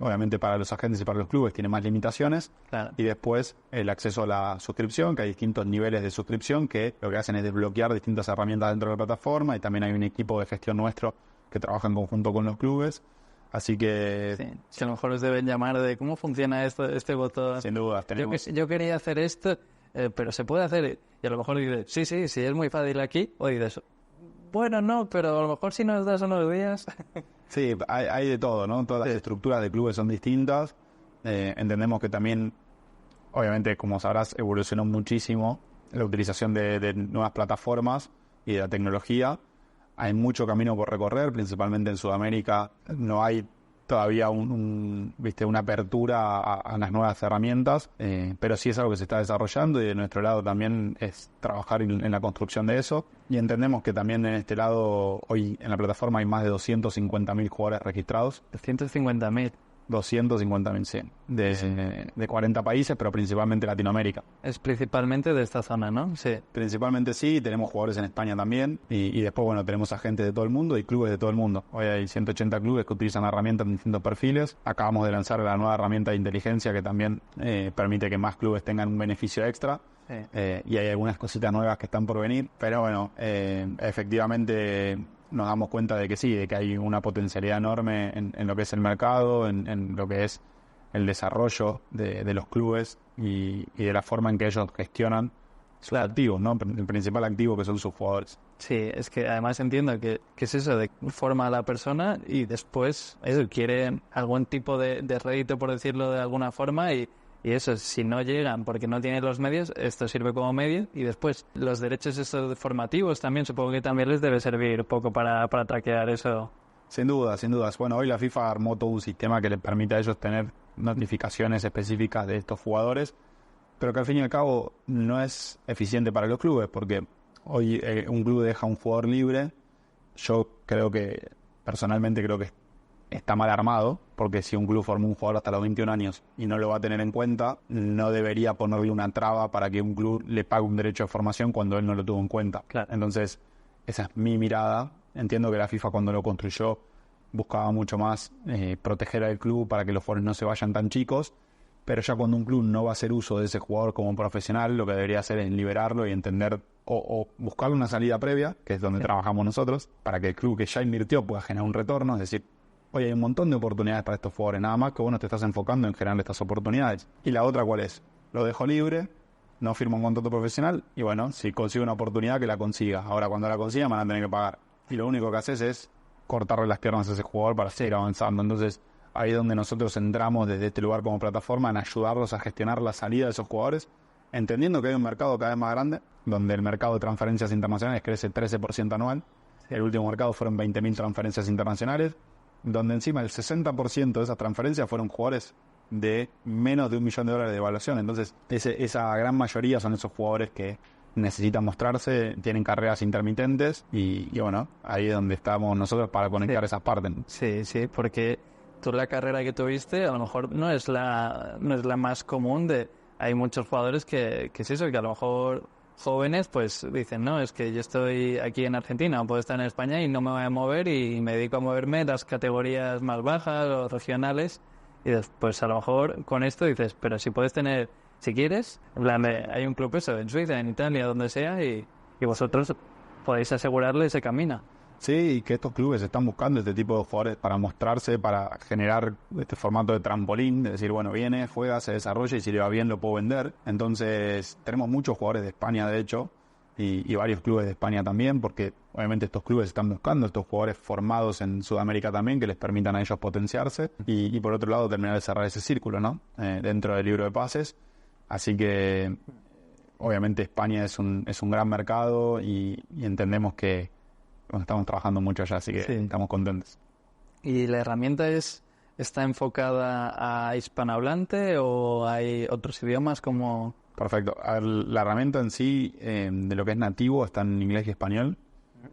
Obviamente para los agentes y para los clubes tiene más limitaciones. Claro. Y después el acceso a la suscripción, que hay distintos niveles de suscripción que lo que hacen es desbloquear distintas herramientas dentro de la plataforma, y también hay un equipo de gestión nuestro que trabaja en conjunto con los clubes. Así que... Sí, que a lo mejor os deben llamar de cómo funciona este botón. Sin duda, tenemos... Yo quería hacer esto, pero se puede hacer. Y a lo mejor dices, sí, es muy fácil aquí. O dices, bueno, no, pero a lo mejor si nos das unos días... Sí, hay de todo, ¿no? Todas las estructuras de clubes son distintas. Entendemos que también, obviamente, como sabrás, evolucionó muchísimo la utilización de nuevas plataformas y de la tecnología. Hay mucho camino por recorrer, principalmente en Sudamérica. No hay todavía una apertura a las nuevas herramientas, pero sí es algo que se está desarrollando y de nuestro lado también es trabajar en la construcción de eso. Y entendemos que también en este lado, hoy en la plataforma hay más de 250.000 jugadores registrados. 250.000. 250.000, sí, de 40 países, pero principalmente Latinoamérica. Es principalmente de esta zona, ¿no? Sí. Principalmente sí, tenemos jugadores en España también, y después, bueno, tenemos agentes de todo el mundo y clubes de todo el mundo. Hoy hay 180 clubes que utilizan la herramienta en distintos perfiles. Acabamos de lanzar la nueva herramienta de inteligencia que también permite que más clubes tengan un beneficio extra. Sí. Y hay algunas cositas nuevas que están por venir, pero bueno, efectivamente nos damos cuenta de que sí, de que hay una potencialidad enorme en lo que es el mercado, en lo que es el desarrollo de los clubes y de la forma en que ellos gestionan sus activos, ¿no? El principal activo que son sus jugadores. Sí, es que además entiendo que es eso, de forma a la persona y después eso, quiere algún tipo de rédito, por decirlo de alguna forma, y eso, si no llegan porque no tienen los medios, esto sirve como medio, y después los derechos estos formativos también, supongo que también les debe servir un poco para traquear eso. Sin duda, sin dudas. Bueno, hoy la FIFA armó todo un sistema que les permite a ellos tener notificaciones específicas de estos jugadores, pero que al fin y al cabo no es eficiente para los clubes, porque hoy un club deja a un jugador libre. Yo personalmente creo que está mal armado, porque si un club forma un jugador hasta los 21 años y no lo va a tener en cuenta, no debería ponerle una traba para que un club le pague un derecho de formación cuando él no lo tuvo en cuenta. Claro. Entonces, esa es mi mirada. Entiendo que la FIFA, cuando lo construyó, buscaba mucho más proteger al club para que los jugadores no se vayan tan chicos, pero ya cuando un club no va a hacer uso de ese jugador como profesional, lo que debería hacer es liberarlo y entender o buscarle una salida previa, que es donde trabajamos nosotros, para que el club que ya invirtió pueda generar un retorno. Es decir, oye, hay un montón de oportunidades para estos jugadores, nada más que vos no te estás enfocando en generar estas oportunidades. Y la otra, ¿cuál es? Lo dejo libre, no firmo un contrato profesional y bueno, si consigo una oportunidad, que la consiga. Ahora, cuando la consiga, me van a tener que pagar. Y lo único que haces es cortarle las piernas a ese jugador para seguir avanzando. Entonces, ahí es donde nosotros entramos desde este lugar como plataforma, en ayudarlos a gestionar la salida de esos jugadores, entendiendo que hay un mercado cada vez más grande, donde el mercado de transferencias internacionales crece 13% anual. El último mercado fueron 20.000 transferencias internacionales, donde encima el 60% de esas transferencias fueron jugadores de menos de $1 millón de evaluación. Entonces, esa gran mayoría son esos jugadores que necesitan mostrarse, tienen carreras intermitentes y bueno, ahí es donde estamos nosotros para conectar esas partes. Sí, porque tú la carrera que tuviste a lo mejor no es la más común. Hay muchos jugadores que es eso, que a lo mejor jóvenes pues dicen, no, es que yo estoy aquí en Argentina o puedo estar en España y no me voy a mover y me dedico a moverme en las categorías más bajas o regionales, y después a lo mejor con esto dices, pero si puedes tener, si quieres, en plan hay un club eso, en Suiza, en Italia, donde sea, y vosotros podéis asegurarle ese camino. Sí, y que estos clubes están buscando este tipo de jugadores para mostrarse, para generar este formato de trampolín, de decir, bueno, viene, juega, se desarrolla y si le va bien lo puedo vender. Entonces, tenemos muchos jugadores de España, de hecho, y varios clubes de España también, porque obviamente estos clubes están buscando estos jugadores formados en Sudamérica también, que les permitan a ellos potenciarse y por otro lado terminar de cerrar ese círculo, ¿no? Dentro del libro de pases. Así que, obviamente, España es un gran mercado y entendemos que estamos trabajando mucho allá, así que estamos contentos. ¿Y la herramienta está enfocada a hispanohablante o hay otros idiomas como...? Perfecto. A ver, la herramienta en sí, de lo que es nativo, está en inglés y español.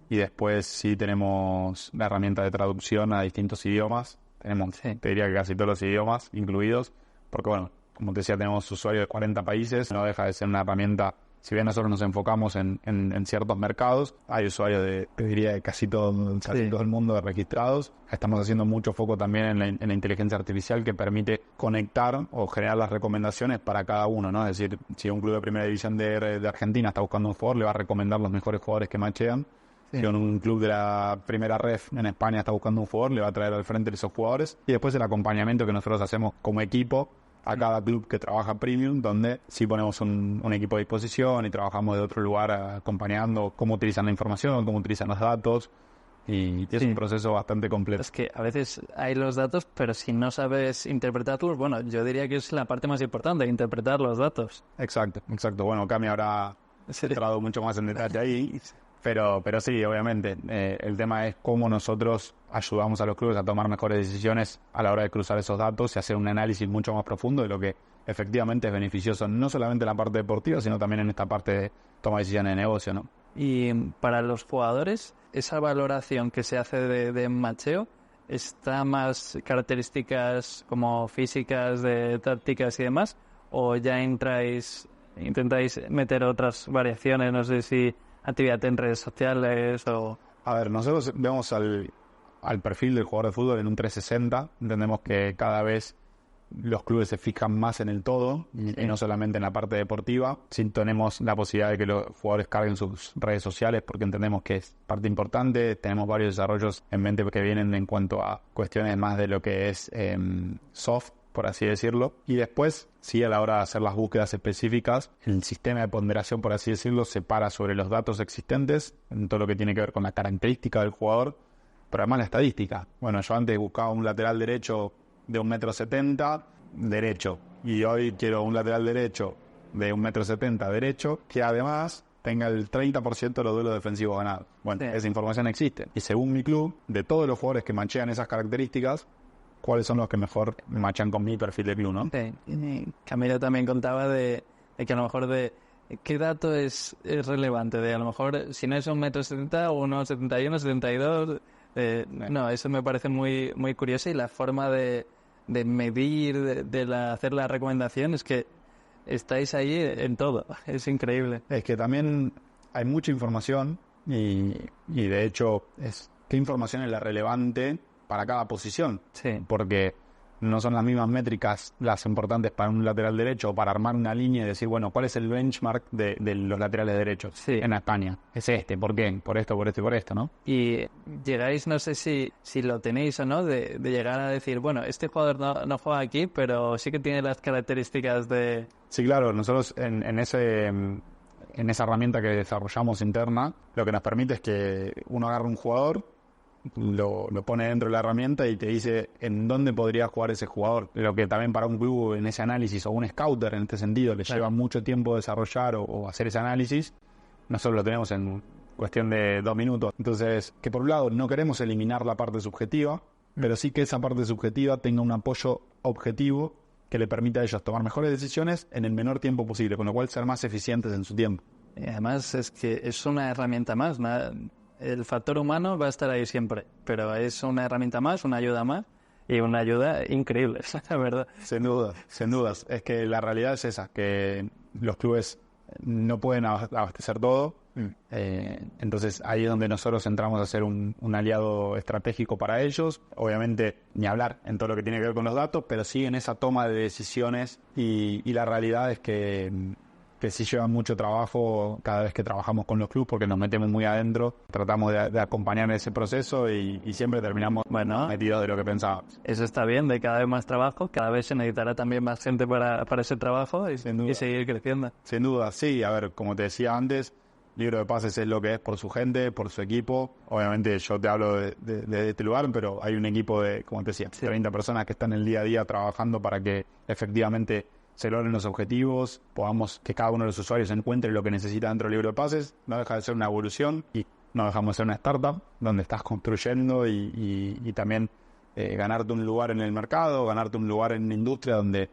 Y después sí tenemos la herramienta de traducción a distintos idiomas. Tenemos, te diría que casi todos los idiomas incluidos, porque bueno, como te decía, tenemos usuarios de 40 países, no deja de ser una herramienta. Si bien nosotros nos enfocamos en ciertos mercados, hay usuarios te diría, de casi todo el mundo registrados. Estamos haciendo mucho foco también en la inteligencia artificial que permite conectar o generar las recomendaciones para cada uno, ¿no? Es decir, si un club de primera división de Argentina está buscando un jugador, le va a recomendar los mejores jugadores que machean. Si un club de la primera ref en España está buscando un jugador, le va a traer al frente de esos jugadores. Y después el acompañamiento que nosotros hacemos como equipo a cada club que trabaja premium, donde sí ponemos un equipo a disposición y trabajamos de otro lugar acompañando cómo utilizan la información, cómo utilizan los datos, y es un proceso bastante completo. Es que a veces hay los datos, pero si no sabes interpretarlos, bueno, yo diría que es la parte más importante, interpretar los datos. Exacto. Bueno, Cami habrá entrado mucho más en detalle ahí. Pero sí, obviamente, el tema es cómo nosotros ayudamos a los clubes a tomar mejores decisiones a la hora de cruzar esos datos y hacer un análisis mucho más profundo de lo que efectivamente es beneficioso, no solamente en la parte deportiva, sino también en esta parte de toma de decisiones de negocio, ¿no? Y para los jugadores, esa valoración que se hace de macheo, está más características como físicas, de tácticas y demás, o ya intentáis meter otras variaciones, no sé si actividad en redes sociales o... A ver, nosotros vemos al perfil del jugador de fútbol en un 360. Entendemos que cada vez los clubes se fijan más en el todo y no solamente en la parte deportiva. Sí tenemos la posibilidad de que los jugadores carguen sus redes sociales porque entendemos que es parte importante. Tenemos varios desarrollos en mente que vienen en cuanto a cuestiones más de lo que es soft, por así decirlo. Y después, sí, a la hora de hacer las búsquedas específicas, el sistema de ponderación, por así decirlo, se para sobre los datos existentes, en todo lo que tiene que ver con la característica del jugador, pero además la estadística. Bueno, yo antes buscaba un lateral derecho de 1,70 m, derecho. Y hoy quiero un lateral derecho de 1,70 m, derecho, que además tenga el 30% de los duelos defensivos ganados. Bueno, esa información existe. Y según mi club, de todos los jugadores que machean esas características, ¿cuáles son los que mejor machan con mi perfil de club, no? Sí. Camilo también contaba de que a lo mejor de qué dato es relevante, de a lo mejor si no es 1,70 m o 1,71 72. No, eso me parece muy, muy curioso, y la forma de medir, hacer la recomendación, es que estáis ahí en todo. Es increíble. Es que también hay mucha información y de hecho qué información es la relevante para cada posición. Sí. Porque no son las mismas métricas las importantes para un lateral derecho o para armar una línea y decir, bueno, ¿cuál es el benchmark de los laterales derechos en España? Es este, ¿por qué? Por esto, por esto y por esto, ¿no? Y llegáis, no sé si lo tenéis o no, de llegar a decir, bueno, este jugador no juega aquí, pero sí que tiene las características de... Sí, claro, nosotros en esa herramienta que desarrollamos interna, lo que nos permite es que uno agarre un jugador, lo pone dentro de la herramienta y te dice en dónde podría jugar ese jugador. Lo que también para un club en ese análisis, o un scouter en este sentido, le lleva mucho tiempo desarrollar o hacer ese análisis. Nosotros lo tenemos en cuestión de 2 minutos. Entonces, que por un lado no queremos eliminar la parte subjetiva, pero sí que esa parte subjetiva tenga un apoyo objetivo que le permita a ellos tomar mejores decisiones en el menor tiempo posible, con lo cual ser más eficientes en su tiempo. Y además es que es una herramienta más. El factor humano va a estar ahí siempre, pero es una herramienta más, una ayuda más, y una ayuda increíble, la verdad. Sin dudas. Es que la realidad es esa, que los clubes no pueden abastecer todo. Entonces ahí es donde nosotros entramos a ser un aliado estratégico para ellos. Obviamente ni hablar en todo lo que tiene que ver con los datos, pero sí en esa toma de decisiones, y la realidad es que sí lleva mucho trabajo cada vez que trabajamos con los clubes, porque nos metemos muy adentro, tratamos de acompañar ese proceso y siempre terminamos metidos de lo que pensábamos. Eso está bien, de cada vez más trabajo, cada vez se necesitará también más gente para ese trabajo y seguir creciendo. Sin duda, sí. A ver, como te decía antes, Libro de Pases es lo que es por su gente, por su equipo. Obviamente yo te hablo de este lugar, pero hay un equipo de, como te decía, 30 personas que están el día a día trabajando para que efectivamente se logren los objetivos, podamos que cada uno de los usuarios encuentre lo que necesita dentro del Libro de Pases. No deja de ser una evolución y no dejamos de ser una startup donde estás construyendo y también ganarte un lugar en el mercado, ganarte un lugar en la industria donde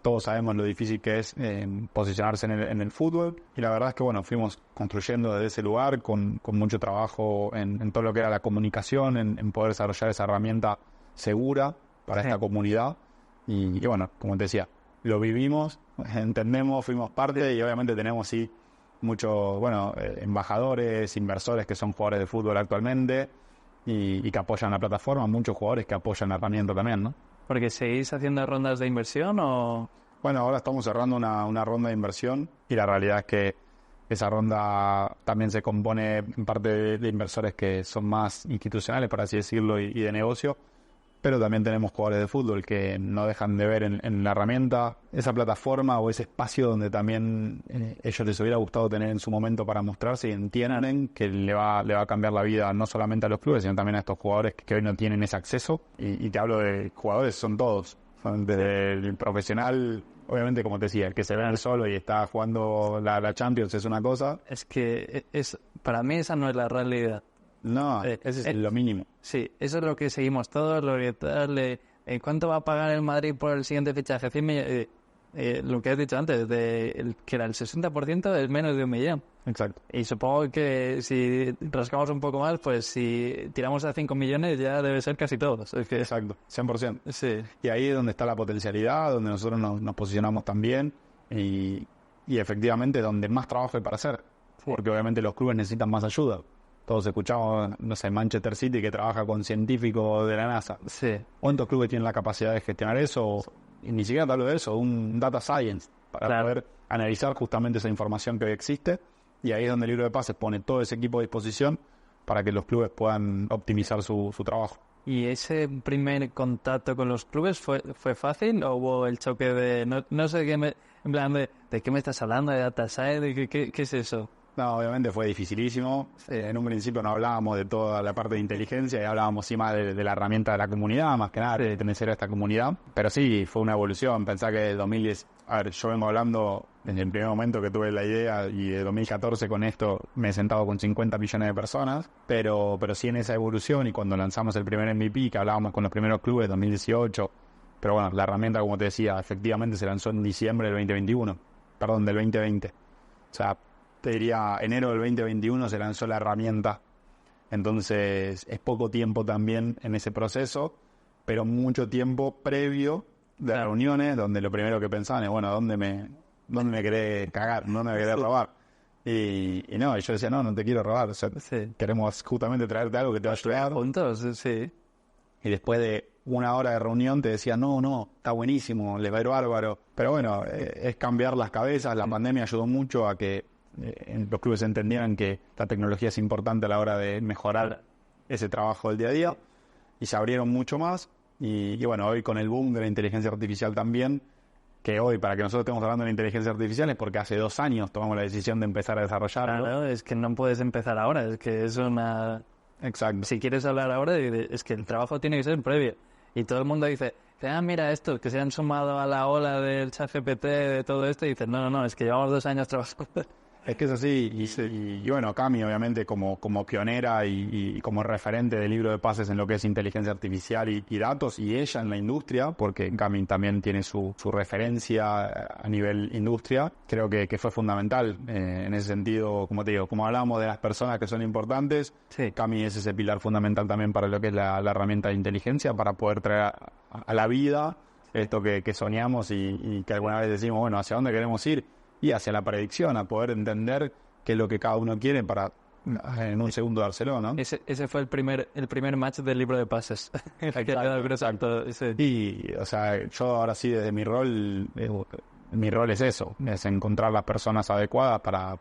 todos sabemos lo difícil que es posicionarse en el fútbol. Y la verdad es que bueno, fuimos construyendo desde ese lugar con mucho trabajo en todo lo que era la comunicación, en poder desarrollar esa herramienta segura para esta comunidad. Y bueno, como te decía, lo vivimos, entendemos, fuimos parte, y obviamente tenemos muchos embajadores, inversores que son jugadores de fútbol actualmente y que apoyan la plataforma, muchos jugadores que apoyan la herramienta también, ¿no? ¿Porque seguís haciendo rondas de inversión o...? Bueno, ahora estamos cerrando una ronda de inversión, y la realidad es que esa ronda también se compone en parte de inversores que son más institucionales, por así decirlo, y de negocio. Pero también tenemos jugadores de fútbol que no dejan de ver en la herramienta esa plataforma o ese espacio donde también ellos les hubiera gustado tener en su momento para mostrarse, y entienden que le va a cambiar la vida no solamente a los clubes, sino también a estos jugadores que hoy no tienen ese acceso. Y te hablo de jugadores, son todos. Son desde el profesional, obviamente, como te decía, el que se ve en el solo y está jugando la Champions es una cosa. Es que para mí esa no es la realidad. No, ese es lo mínimo. Sí, eso es lo que seguimos todos, lo que tal, ¿cuánto va a pagar el Madrid por el siguiente fichaje? 100 millones. lo que has dicho antes, que era el 60% es menos de 1 millón. Exacto. Y supongo que si rascamos un poco más, pues si tiramos a 5 millones ya debe ser casi todos. Es que, Exacto, 100%. sí, Y ahí es donde está la potencialidad, donde nosotros nos posicionamos también y efectivamente donde más trabajo hay para hacer. Porque obviamente los clubes necesitan más ayuda. Todos escuchamos, no sé, Manchester City que trabaja con científicos de la NASA. sí, ¿Cuántos clubes tienen la capacidad de gestionar eso? Y ni siquiera te hablo de eso, un data science para Claro. poder analizar justamente esa información que hoy existe. Y ahí es donde el libro de pases pone todo ese equipo a disposición para que los clubes puedan optimizar su trabajo. ¿Y ese primer contacto con los clubes fue fácil o hubo el choque de no sé qué en plan de qué me estás hablando, de data science, qué es eso? No, obviamente fue dificilísimo. En un principio no hablábamos de toda la parte de inteligencia y hablábamos sí más de la herramienta de la comunidad, más que nada de pertenecer a esta comunidad. Pero sí, fue una evolución. Pensá que el 2010, a ver, yo vengo hablando desde el primer momento que tuve la idea y de 2014 con esto me he sentado con 50 millones de personas, pero sí en esa evolución y cuando lanzamos el primer MVP, que hablábamos con los primeros clubes 2018, pero bueno, la herramienta, como te decía, efectivamente se lanzó en diciembre del 2021, perdón, del 2020. O sea, te diría, enero del 2021 se lanzó la herramienta. Entonces, es poco tiempo también en ese proceso, pero mucho tiempo previo de reuniones donde lo primero que pensaban es, bueno, ¿dónde me querés cagar? ¿Dónde me querés robar? Y no, y yo decía, no te quiero robar. O sea, queremos justamente traerte algo que te va a ayudar. Juntos, sí. Y después de una hora de reunión te decía, no, está buenísimo, les va a ir bárbaro. Pero bueno, es cambiar las cabezas. La pandemia ayudó mucho a que los clubes entendieran que la tecnología es importante a la hora de mejorar ese trabajo del día a día y se abrieron mucho más y bueno, hoy con el boom de la inteligencia artificial también, que hoy para que nosotros estemos hablando de la inteligencia artificial es porque hace 2 años tomamos la decisión de empezar a desarrollarlo. Claro, es que no puedes empezar ahora, es que es una... Exacto. Si quieres hablar ahora, es que el trabajo tiene que ser previo. Y todo el mundo dice, mira esto, que se han sumado a la ola del ChatGPT, de todo esto, y dices, no, es que llevamos 2 años trabajando. Es que es así, y bueno, Cami obviamente como pionera y como referente del libro de pases en lo que es inteligencia artificial y datos, y ella en la industria, porque Cami también tiene su referencia a nivel industria, creo que fue fundamental en ese sentido, como te digo, como hablábamos de las personas que son importantes, Cami es ese pilar fundamental también para lo que es la herramienta de inteligencia, para poder traer a la vida esto que soñamos y que alguna vez decimos, bueno, ¿hacia dónde queremos ir? Y hacia la predicción, a poder entender qué es lo que cada uno quiere para en un segundo dárselo, ¿no? Ese fue el primer match del libro de pases. Exacto. Y, o sea, yo ahora sí, desde mi rol es eso, es encontrar las personas adecuadas para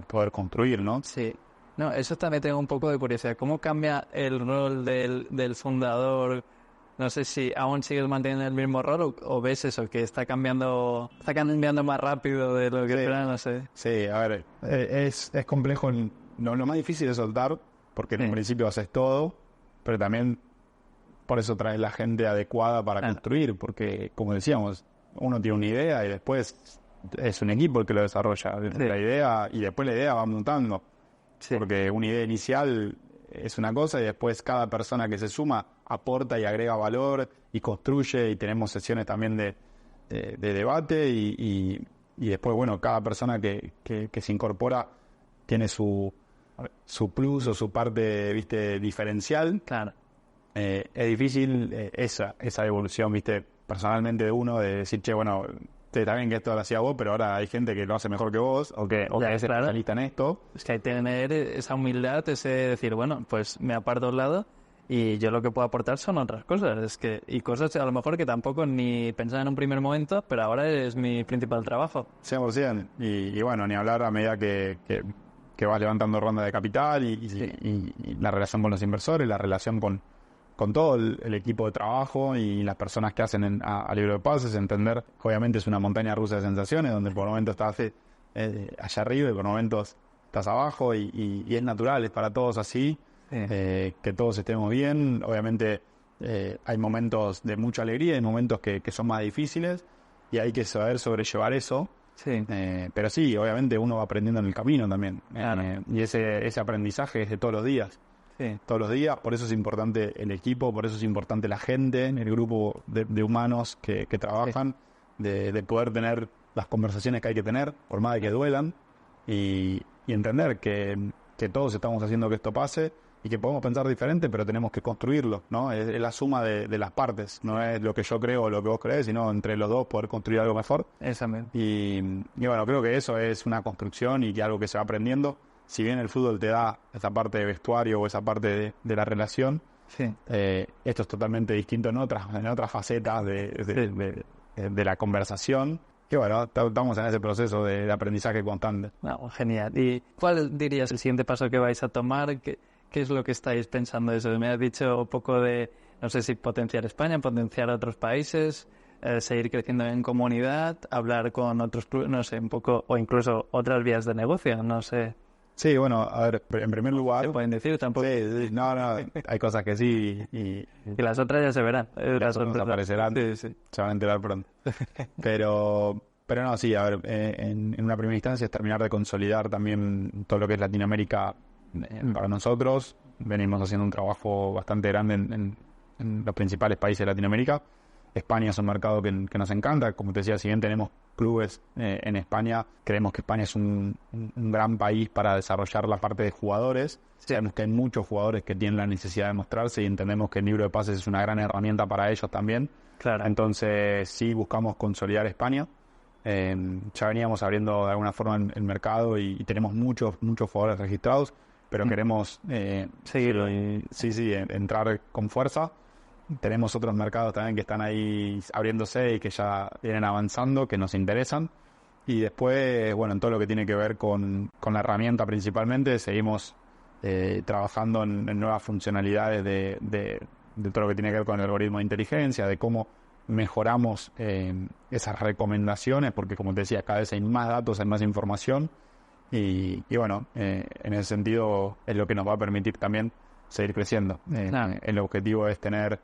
poder construir, ¿no? Sí. No, eso también tengo un poco de curiosidad. ¿Cómo cambia el rol del fundador? No sé si aún sigues manteniendo el mismo rol o ves eso, que está cambiando más rápido de lo que esperaba, no sé. Sí, a ver, es complejo. Lo más difícil es soltar, porque en un principio haces todo, pero también por eso traes la gente adecuada para construir, porque como decíamos, uno tiene una idea y después es un equipo el que lo desarrolla. La idea, y después la idea va mutando, porque una idea inicial es una cosa y después cada persona que se suma aporta y agrega valor y construye, y tenemos sesiones también de debate y después, bueno, cada persona que se incorpora tiene su plus o su parte, viste, diferencial. Claro. Es difícil esa evolución, viste, personalmente de uno, de decir, che, bueno, está bien que esto lo hacía vos, pero ahora hay gente que lo hace mejor que vos o que es especialista en esto. Es que hay que tener esa humildad, ese decir, bueno, pues me aparto a un lado y yo lo que puedo aportar son otras cosas. Y cosas a lo mejor que tampoco ni pensaba en un primer momento, pero ahora es mi principal trabajo. 100%. Y bueno, ni hablar a medida que vas levantando ronda de capital y la relación con los inversores, la relación con todo el equipo de trabajo y las personas que hacen a libro de pases, entender que obviamente es una montaña rusa de sensaciones donde por momentos estás allá arriba y por momentos estás abajo y es natural, es para todos así, que todos estemos bien. Obviamente hay momentos de mucha alegría, hay momentos que son más difíciles y hay que saber sobrellevar eso. Pero sí, obviamente uno va aprendiendo en el camino también, y ese aprendizaje es de todos los días. Todos los días, por eso es importante el equipo, por eso es importante la gente, el grupo de humanos que trabajan, de poder tener las conversaciones que hay que tener, por más de que duelan, y entender que todos estamos haciendo que esto pase y que podemos pensar diferente, pero tenemos que construirlo, ¿no? Es la suma de las partes, no es lo que yo creo o lo que vos crees, sino entre los dos poder construir algo mejor. Exactamente. Y bueno, creo que eso es una construcción y que algo que se va aprendiendo. Si bien el fútbol te da esa parte de vestuario o esa parte de la relación, Sí. esto es totalmente distinto en otras facetas de la conversación. Y bueno, estamos en ese proceso de aprendizaje constante. No, genial. ¿Y cuál dirías el siguiente paso que vais a tomar? ¿Qué es lo que estáis pensando de eso? Me has dicho un poco de, no sé si potenciar España, potenciar otros países, seguir creciendo en comunidad, hablar con otros clubes, no sé, un poco, o incluso otras vías de negocio, no sé. Sí, bueno, a ver, en primer lugar... ¿Se pueden decir tampoco? Sí, no, hay cosas que sí y las otras ya se verán. las otras aparecerán, Sí. se van a enterar pronto. Pero no, sí, a ver, en una primera instancia es terminar de consolidar también todo lo que es Latinoamérica para nosotros. Venimos haciendo un trabajo bastante grande en los principales países de Latinoamérica. España es un mercado que nos encanta. Como te decía, si bien tenemos clubes en España, creemos que España es un gran país para desarrollar la parte de jugadores. Sabemos que hay muchos jugadores que tienen la necesidad de mostrarse y entendemos que el libro de pases es una gran herramienta para ellos también. Claro. Entonces sí buscamos consolidar España. Ya veníamos abriendo de alguna forma el mercado y tenemos muchos jugadores registrados, pero queremos seguirlo. entrar con fuerza. Tenemos otros mercados también que están ahí abriéndose y que ya vienen avanzando, que nos interesan. Y después, bueno, en todo lo que tiene que ver con la herramienta principalmente, seguimos trabajando en nuevas funcionalidades de todo lo que tiene que ver con el algoritmo de inteligencia, de cómo mejoramos esas recomendaciones, porque como te decía, cada vez hay más datos, hay más información. Y bueno, en ese sentido es lo que nos va a permitir también seguir creciendo. Claro. El objetivo es tener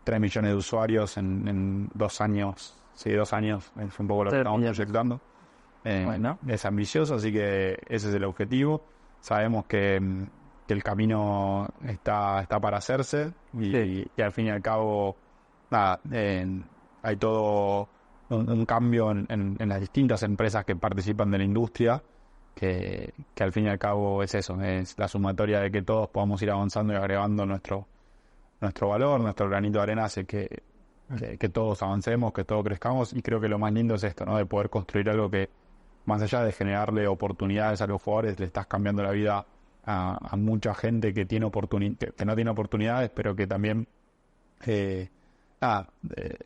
3 millones de usuarios en 2 años. Sí, 2 años es un poco lo que estamos proyectando. Bueno. Es ambicioso, así que ese es el objetivo. Sabemos que el camino está para hacerse y al fin y al cabo, nada, hay todo un cambio en las distintas empresas que participan de la industria, que al fin y al cabo es eso, es la sumatoria de que todos podamos ir avanzando y agregando nuestro valor, nuestro granito de arena hace que todos avancemos, que todos crezcamos, y creo que lo más lindo es esto, ¿no? De poder construir algo que, más allá de generarle oportunidades a los jugadores, le estás cambiando la vida a mucha gente que tiene que no tiene oportunidades, pero que también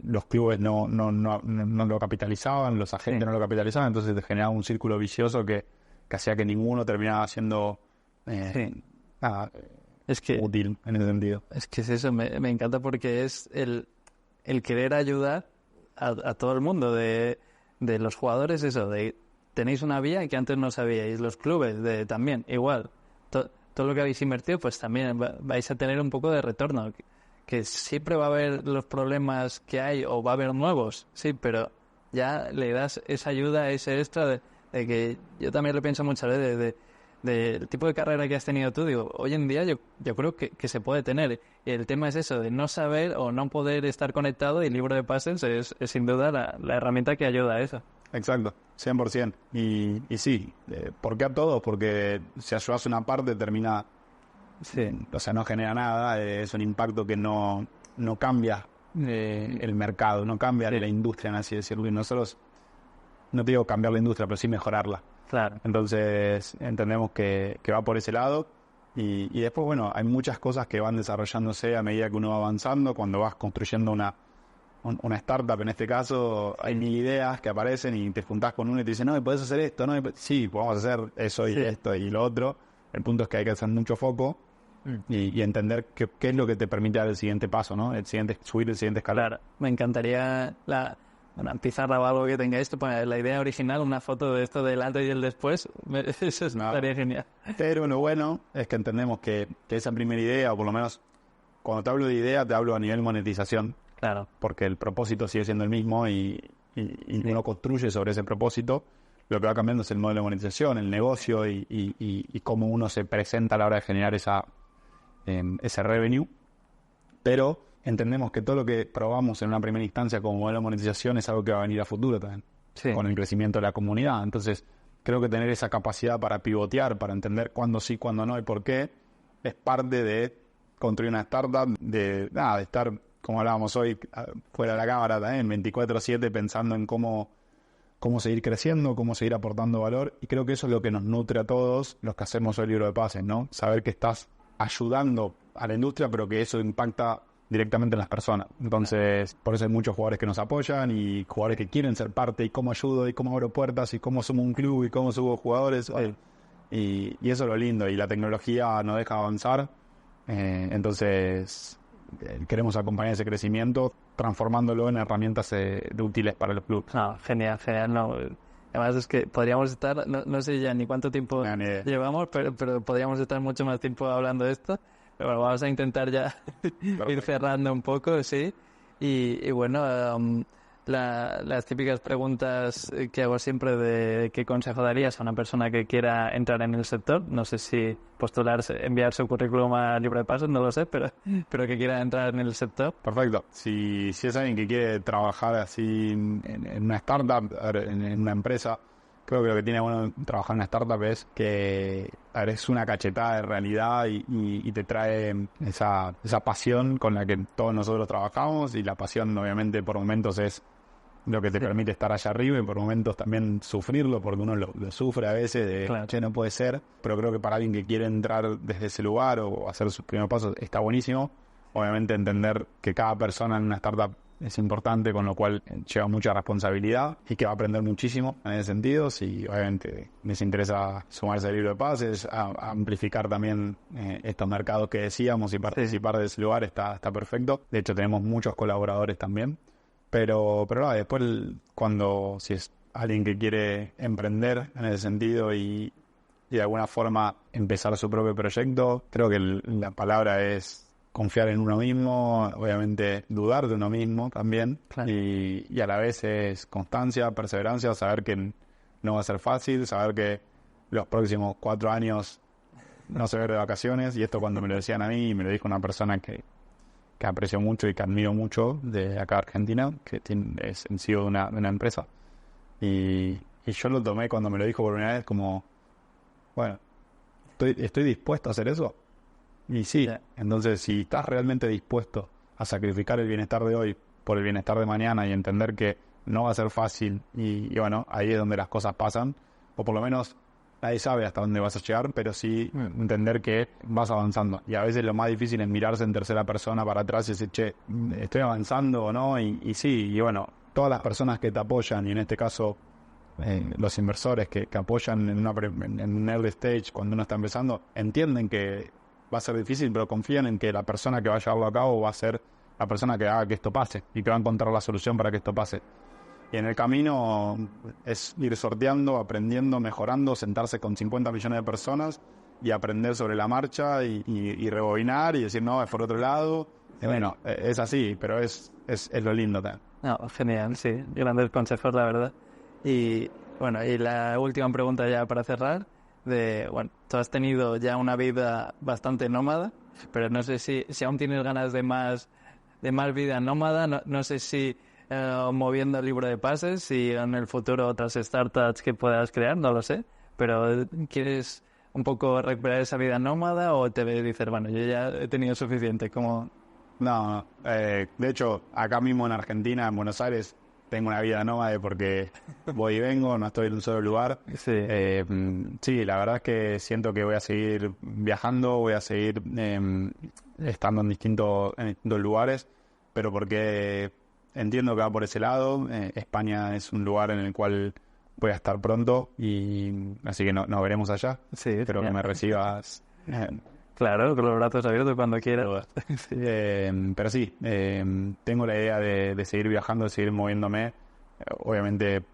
los clubes no lo capitalizaban, los agentes no lo capitalizaban, entonces te generaba un círculo vicioso que hacía que ninguno terminaba siendo es que, útil en ese sentido. Es que es eso, me encanta porque es el querer ayudar a todo el mundo, de los jugadores, eso, de tenéis una vía que antes no sabíais, los clubes también, igual, todo lo que habéis invertido, pues también vais a tener un poco de retorno, que siempre va a haber los problemas que hay o va a haber nuevos, sí, pero ya le das esa ayuda, ese extra de que yo también lo pienso muchas veces del tipo de carrera que has tenido tú. Digo, hoy en día yo creo que se puede tener, y el tema es eso, de no saber o no poder estar conectado, y el libro de pases es sin duda la herramienta que ayuda a eso. Exacto, 100%. Y sí, ¿por qué a todos? Porque si ayudas una parte termina, o sea, no genera nada, es un impacto que no cambia el mercado, no cambia la industria, así decirlo. Y nosotros, no te digo cambiar la industria, pero sí mejorarla. Claro. Entonces entendemos que va por ese lado, y después, bueno, hay muchas cosas que van desarrollándose a medida que uno va avanzando. Cuando vas construyendo una startup, en este caso, hay 1000 ideas que aparecen y te juntás con uno y te dicen, no, ¿podés hacer esto? No, sí, podemos hacer eso y esto y lo otro. El punto es que hay que hacer mucho foco y entender qué es lo que te permite dar el siguiente paso, ¿no? Subir el siguiente escalón. Claro, me encantaría una pizarra o algo que tenga esto, pues la idea original, una foto de esto del antes y el después, eso estaría genial. Pero lo bueno es que entendemos que esa primera idea, o por lo menos cuando te hablo de idea, te hablo a nivel monetización. Claro. Porque el propósito sigue siendo el mismo y uno construye sobre ese propósito. Lo que va cambiando es el modelo de monetización, el negocio y cómo uno se presenta a la hora de generar ese revenue. Pero entendemos que todo lo que probamos en una primera instancia como modelo de monetización es algo que va a venir a futuro también, Sí. con el crecimiento de la comunidad. Entonces, creo que tener esa capacidad para pivotear, para entender cuándo sí, cuándo no y por qué, es parte de construir una startup, de estar, como hablábamos hoy, fuera de la cámara también, 24/7 pensando en cómo seguir creciendo, cómo seguir aportando valor. Y creo que eso es lo que nos nutre a todos los que hacemos el libro de pases, ¿no? Saber que estás ayudando a la industria, pero que eso impacta directamente en las personas. Entonces, por eso hay muchos jugadores que nos apoyan y jugadores que quieren ser parte, y cómo ayudo, y cómo abro puertas, y cómo somos un club, y cómo subo jugadores. Y eso es lo lindo, y la tecnología nos deja avanzar. Entonces, queremos acompañar ese crecimiento transformándolo en herramientas útiles para los clubes. No, genial, genial. No. Además es que podríamos estar, no sé ya ni cuánto tiempo Ni idea. llevamos, pero podríamos estar mucho más tiempo hablando de esto. Pero bueno, vamos a intentar ya ir cerrando un poco, sí. Y bueno, las típicas preguntas que hago siempre de qué consejo darías a una persona que quiera entrar en el sector. No sé si postularse, enviar su currículum a Libro de Pases, no lo sé, pero que quiera entrar en el sector. Perfecto. Si es alguien que quiere trabajar así en una startup, en una empresa, creo que lo que tiene bueno trabajar en una startup es que es una cachetada de realidad y te trae esa pasión con la que todos nosotros trabajamos, y la pasión obviamente por momentos es lo que te permite estar allá arriba, y por momentos también sufrirlo, porque uno lo sufre a veces de, Claro. che, no puede ser, pero creo que para alguien que quiere entrar desde ese lugar o hacer sus primeros pasos está buenísimo. Obviamente entender que cada persona en una startup es importante, con lo cual lleva mucha responsabilidad y que va a aprender muchísimo en ese sentido. Si obviamente les interesa sumarse al Libro de Pases, a amplificar también estos mercados que decíamos y participar de ese lugar, está perfecto. De hecho, tenemos muchos colaboradores también. Pero después, si es alguien que quiere emprender en ese sentido y de alguna forma empezar su propio proyecto, creo que la palabra es confiar en uno mismo, obviamente dudar de uno mismo también, Claro. y a la vez es constancia, perseverancia, saber que no va a ser fácil, saber que los próximos 4 años no se va a ir de vacaciones, y esto cuando me lo decían a mí, me lo dijo una persona que aprecio mucho y que admiro mucho de acá de Argentina, que es en CEO de una empresa. Y yo lo tomé cuando me lo dijo por primera vez como, bueno, ¿estoy dispuesto a hacer eso? Y sí, Yeah. Entonces si estás realmente dispuesto a sacrificar el bienestar de hoy por el bienestar de mañana, y entender que no va a ser fácil, y bueno, ahí es donde las cosas pasan, o por lo menos nadie sabe hasta dónde vas a llegar, pero sí entender que vas avanzando. Y a veces lo más difícil es mirarse en tercera persona para atrás y decir, che, ¿estoy avanzando o no? Y sí, y bueno, todas las personas que te apoyan, y en este caso los inversores que apoyan en un early stage cuando uno está empezando, entienden que va a ser difícil, pero confían en que la persona que va a llevarlo a cabo va a ser la persona que haga que esto pase, y que va a encontrar la solución para que esto pase. Y en el camino es ir sorteando, aprendiendo, mejorando, sentarse con 50 millones de personas y aprender sobre la marcha, y rebobinar y decir, no, es por otro lado. Y bueno, es así, pero es lo lindo también. No, genial, sí. Grandes consejos, la verdad. Y bueno, y la última pregunta ya para cerrar. Bueno, tú has tenido ya una vida bastante nómada, pero no sé si aún tienes ganas de más vida nómada. No sé si moviendo el Libro de Pases, y en el futuro otras startups que puedas crear, no lo sé. Pero ¿quieres un poco recuperar esa vida nómada, o te dices, bueno, yo ya he tenido suficiente? Como... No, de hecho, acá mismo en Argentina, en Buenos Aires, tengo una vida nómade porque voy y vengo, no estoy en un solo lugar. Sí. Sí, la verdad es que siento que voy a seguir viajando, voy a seguir estando en distintos lugares, pero porque entiendo que va por ese lado. España es un lugar en el cual voy a estar pronto, y así que nos veremos allá. Sí, Espero que genial. me recibas. Claro, con los brazos abiertos cuando quieras. Pero sí, tengo la idea de seguir viajando, de seguir moviéndome, obviamente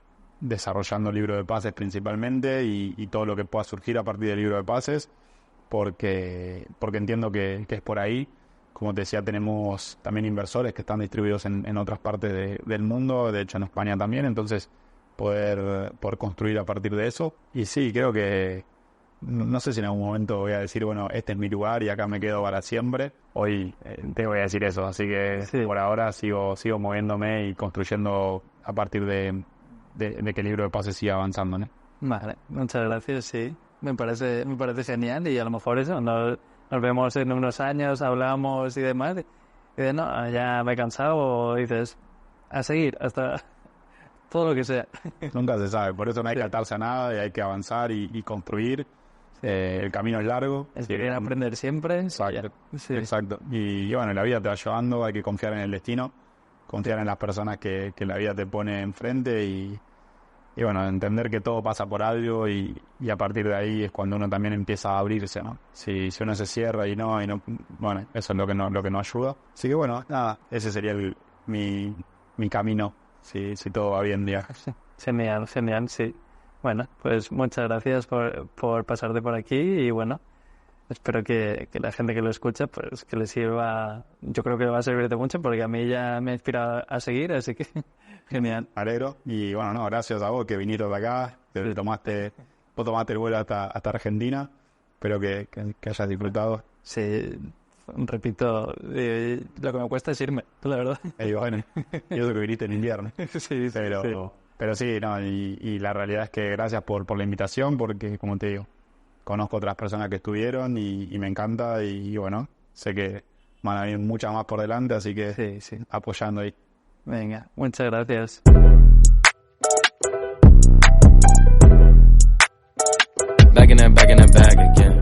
desarrollando Libro de Pases principalmente, y todo lo que pueda surgir a partir del Libro de Pases, porque entiendo que es por ahí. Como te decía, tenemos también inversores que están distribuidos en otras partes del mundo, de hecho en España también, entonces poder construir a partir de eso. Y sí, creo que no sé si en algún momento voy a decir, bueno, este es mi lugar y acá me quedo para siempre. Hoy te voy a decir eso, así que por ahora sigo moviéndome y construyendo a partir de que el libro de pases siga avanzando, ¿no? Vale, muchas gracias, sí. Me parece genial y a lo mejor eso, nos vemos en unos años, hablamos y demás. Y dices, no, ya me he cansado, o dices, a seguir hasta todo lo que sea. Nunca se sabe, por eso no hay que atarse a nada y hay que avanzar y construir. El camino es largo. Es querer aprender siempre. Exacto. Sí. Exacto. Y bueno, la vida te va llevando, hay que confiar en el destino, confiar en las personas que la vida te pone enfrente y bueno, entender que todo pasa por algo y a partir de ahí es cuando uno también empieza a abrirse, ¿no? Si uno se cierra y no, bueno, eso es lo que no ayuda. Así que bueno, nada, ese sería mi camino, si todo va bien, digamos. Genial, sí. Bueno, pues muchas gracias por pasarte por aquí y bueno, espero que la gente que lo escucha, pues que le sirva. Yo creo que va a servirte mucho porque a mí ya me ha inspirado a seguir, así que genial. Alegro. Y bueno, no, gracias a vos que viniste de acá, vos tomaste el vuelo hasta Argentina. Espero que hayas disfrutado. Sí, repito, lo que me cuesta es irme, la verdad. Bueno, y eso que viniste en invierno. Sí. Pero sí, no, y la realidad es que gracias por la invitación, porque como te digo, conozco otras personas que estuvieron y me encanta y bueno, sé que van a venir muchas más por delante, así que sí. Apoyando ahí. Venga, muchas gracias. Back in that bag again.